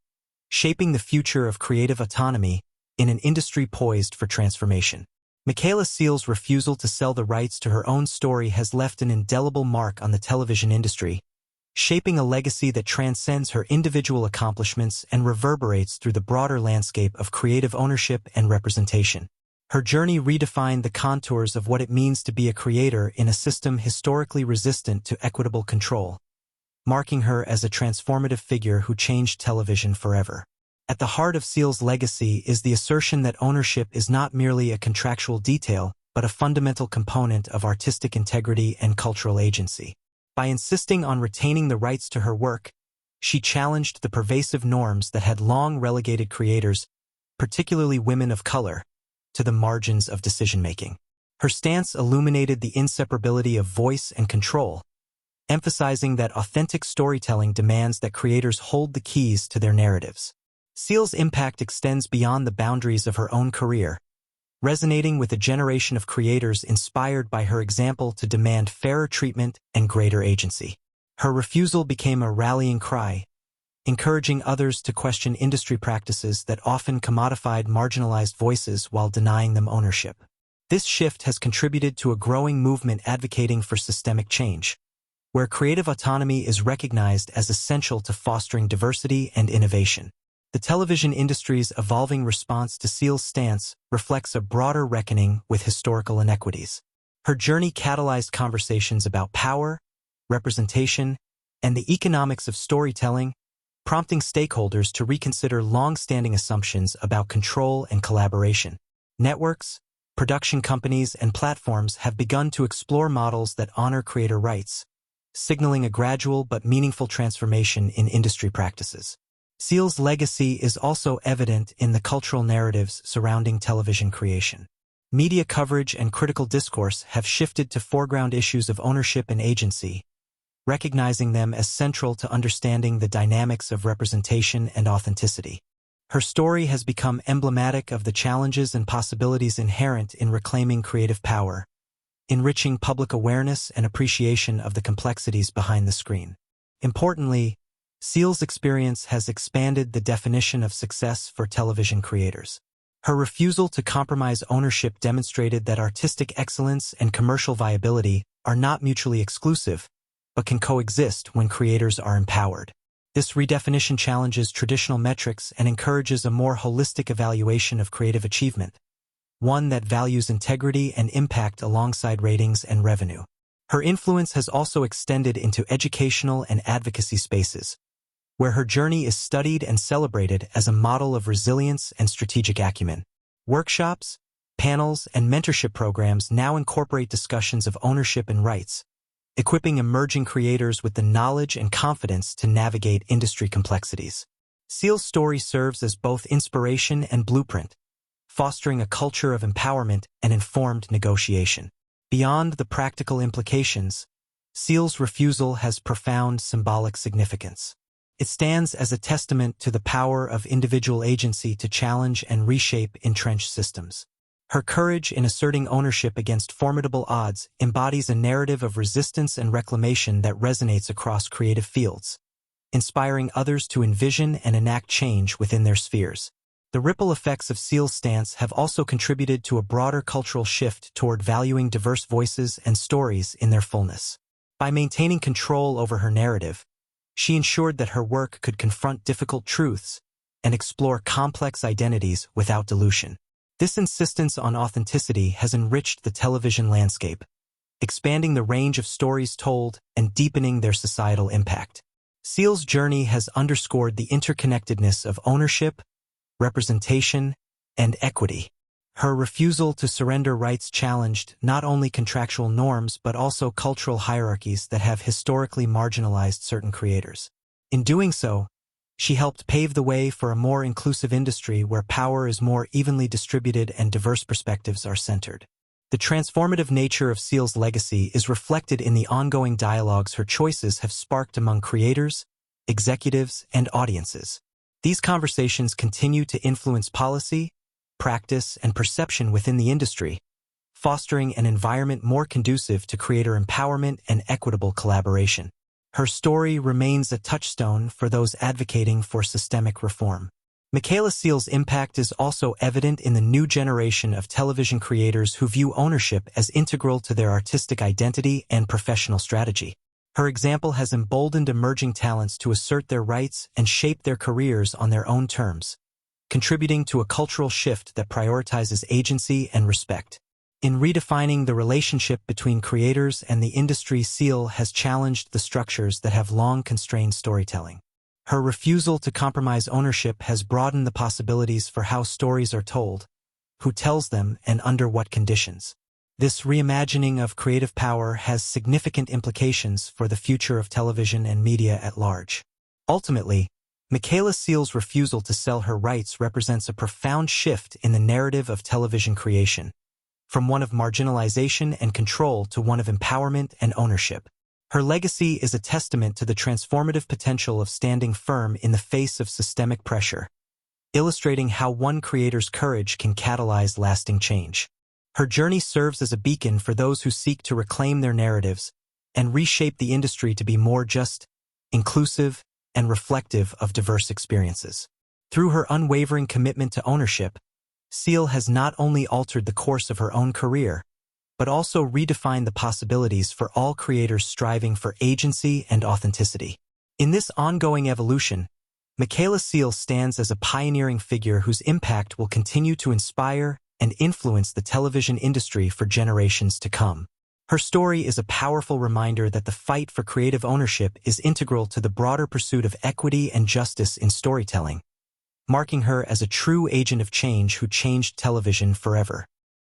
shaping the future of creative autonomy in an industry poised for transformation. Michaela Coel's refusal to sell the rights to her own story has left an indelible mark on the television industry, shaping a legacy that transcends her individual accomplishments and reverberates through the broader landscape of creative ownership and representation. Her journey redefined the contours of what it means to be a creator in a system historically resistant to equitable control, marking her as a transformative figure who changed television forever. At the heart of Coel's legacy is the assertion that ownership is not merely a contractual detail, but a fundamental component of artistic integrity and cultural agency. By insisting on retaining the rights to her work, she challenged the pervasive norms that had long relegated creators, particularly women of color, to the margins of decision-making. Her stance illuminated the inseparability of voice and control, emphasizing that authentic storytelling demands that creators hold the keys to their narratives. Coel's impact extends beyond the boundaries of her own career, resonating with a generation of creators inspired by her example to demand fairer treatment and greater agency. Her refusal became a rallying cry, encouraging others to question industry practices that often commodified marginalized voices while denying them ownership. This shift has contributed to a growing movement advocating for systemic change, where creative autonomy is recognized as essential to fostering diversity and innovation. The television industry's evolving response to Coel's stance reflects a broader reckoning with historical inequities. Her journey catalyzed conversations about power, representation, and the economics of storytelling, prompting stakeholders to reconsider long-standing assumptions about control and collaboration. Networks, production companies, and platforms have begun to explore models that honor creator rights, signaling a gradual but meaningful transformation in industry practices. Coel's legacy is also evident in the cultural narratives surrounding television creation. Media coverage and critical discourse have shifted to foreground issues of ownership and agency, recognizing them as central to understanding the dynamics of representation and authenticity. Her story has become emblematic of the challenges and possibilities inherent in reclaiming creative power, enriching public awareness and appreciation of the complexities behind the screen. Importantly, Coel's experience has expanded the definition of success for television creators. Her refusal to compromise ownership demonstrated that artistic excellence and commercial viability are not mutually exclusive, but can coexist when creators are empowered. This redefinition challenges traditional metrics and encourages a more holistic evaluation of creative achievement, one that values integrity and impact alongside ratings and revenue. Her influence has also extended into educational and advocacy spaces, where her journey is studied and celebrated as a model of resilience and strategic acumen. Workshops, panels, and mentorship programs now incorporate discussions of ownership and rights, equipping emerging creators with the knowledge and confidence to navigate industry complexities. Coel's story serves as both inspiration and blueprint, fostering a culture of empowerment and informed negotiation. Beyond the practical implications, Coel's refusal has profound symbolic significance. It stands as a testament to the power of individual agency to challenge and reshape entrenched systems. Her courage in asserting ownership against formidable odds embodies a narrative of resistance and reclamation that resonates across creative fields, inspiring others to envision and enact change within their spheres. The ripple effects of Coel's stance have also contributed to a broader cultural shift toward valuing diverse voices and stories in their fullness. By maintaining control over her narrative, she ensured that her work could confront difficult truths and explore complex identities without dilution. This insistence on authenticity has enriched the television landscape, expanding the range of stories told and deepening their societal impact. Coel's journey has underscored the interconnectedness of ownership, representation, and equity. Her refusal to surrender rights challenged not only contractual norms but also cultural hierarchies that have historically marginalized certain creators. In doing so, she helped pave the way for a more inclusive industry where power is more evenly distributed and diverse perspectives are centered. The transformative nature of Coel's legacy is reflected in the ongoing dialogues her choices have sparked among creators, executives, and audiences. These conversations continue to influence policy, practice, and perception within the industry, fostering an environment more conducive to creator empowerment and equitable collaboration. Her story remains a touchstone for those advocating for systemic reform. Michaela Coel's impact is also evident in the new generation of television creators who view ownership as integral to their artistic identity and professional strategy. Her example has emboldened emerging talents to assert their rights and shape their careers on their own terms, contributing to a cultural shift that prioritizes agency and respect. In redefining the relationship between creators and the industry, Coel has challenged the structures that have long constrained storytelling. Her refusal to compromise ownership has broadened the possibilities for how stories are told, who tells them, and under what conditions. This reimagining of creative power has significant implications for the future of television and media at large. Ultimately, Michaela Coel's refusal to sell her rights represents a profound shift in the narrative of television creation, from one of marginalization and control to one of empowerment and ownership. Her legacy is a testament to the transformative potential of standing firm in the face of systemic pressure, illustrating how one creator's courage can catalyze lasting change. Her journey serves as a beacon for those who seek to reclaim their narratives and reshape the industry to be more just, inclusive, and reflective of diverse experiences. Through her unwavering commitment to ownership, Coel has not only altered the course of her own career, but also redefined the possibilities for all creators striving for agency and authenticity. In this ongoing evolution, Michaela Coel stands as a pioneering figure whose impact will continue to inspire and influence the television industry for generations to come. Her story is a powerful reminder that the fight for creative ownership is integral to the broader pursuit of equity and justice in storytelling, marking her as a true agent of change who changed television forever.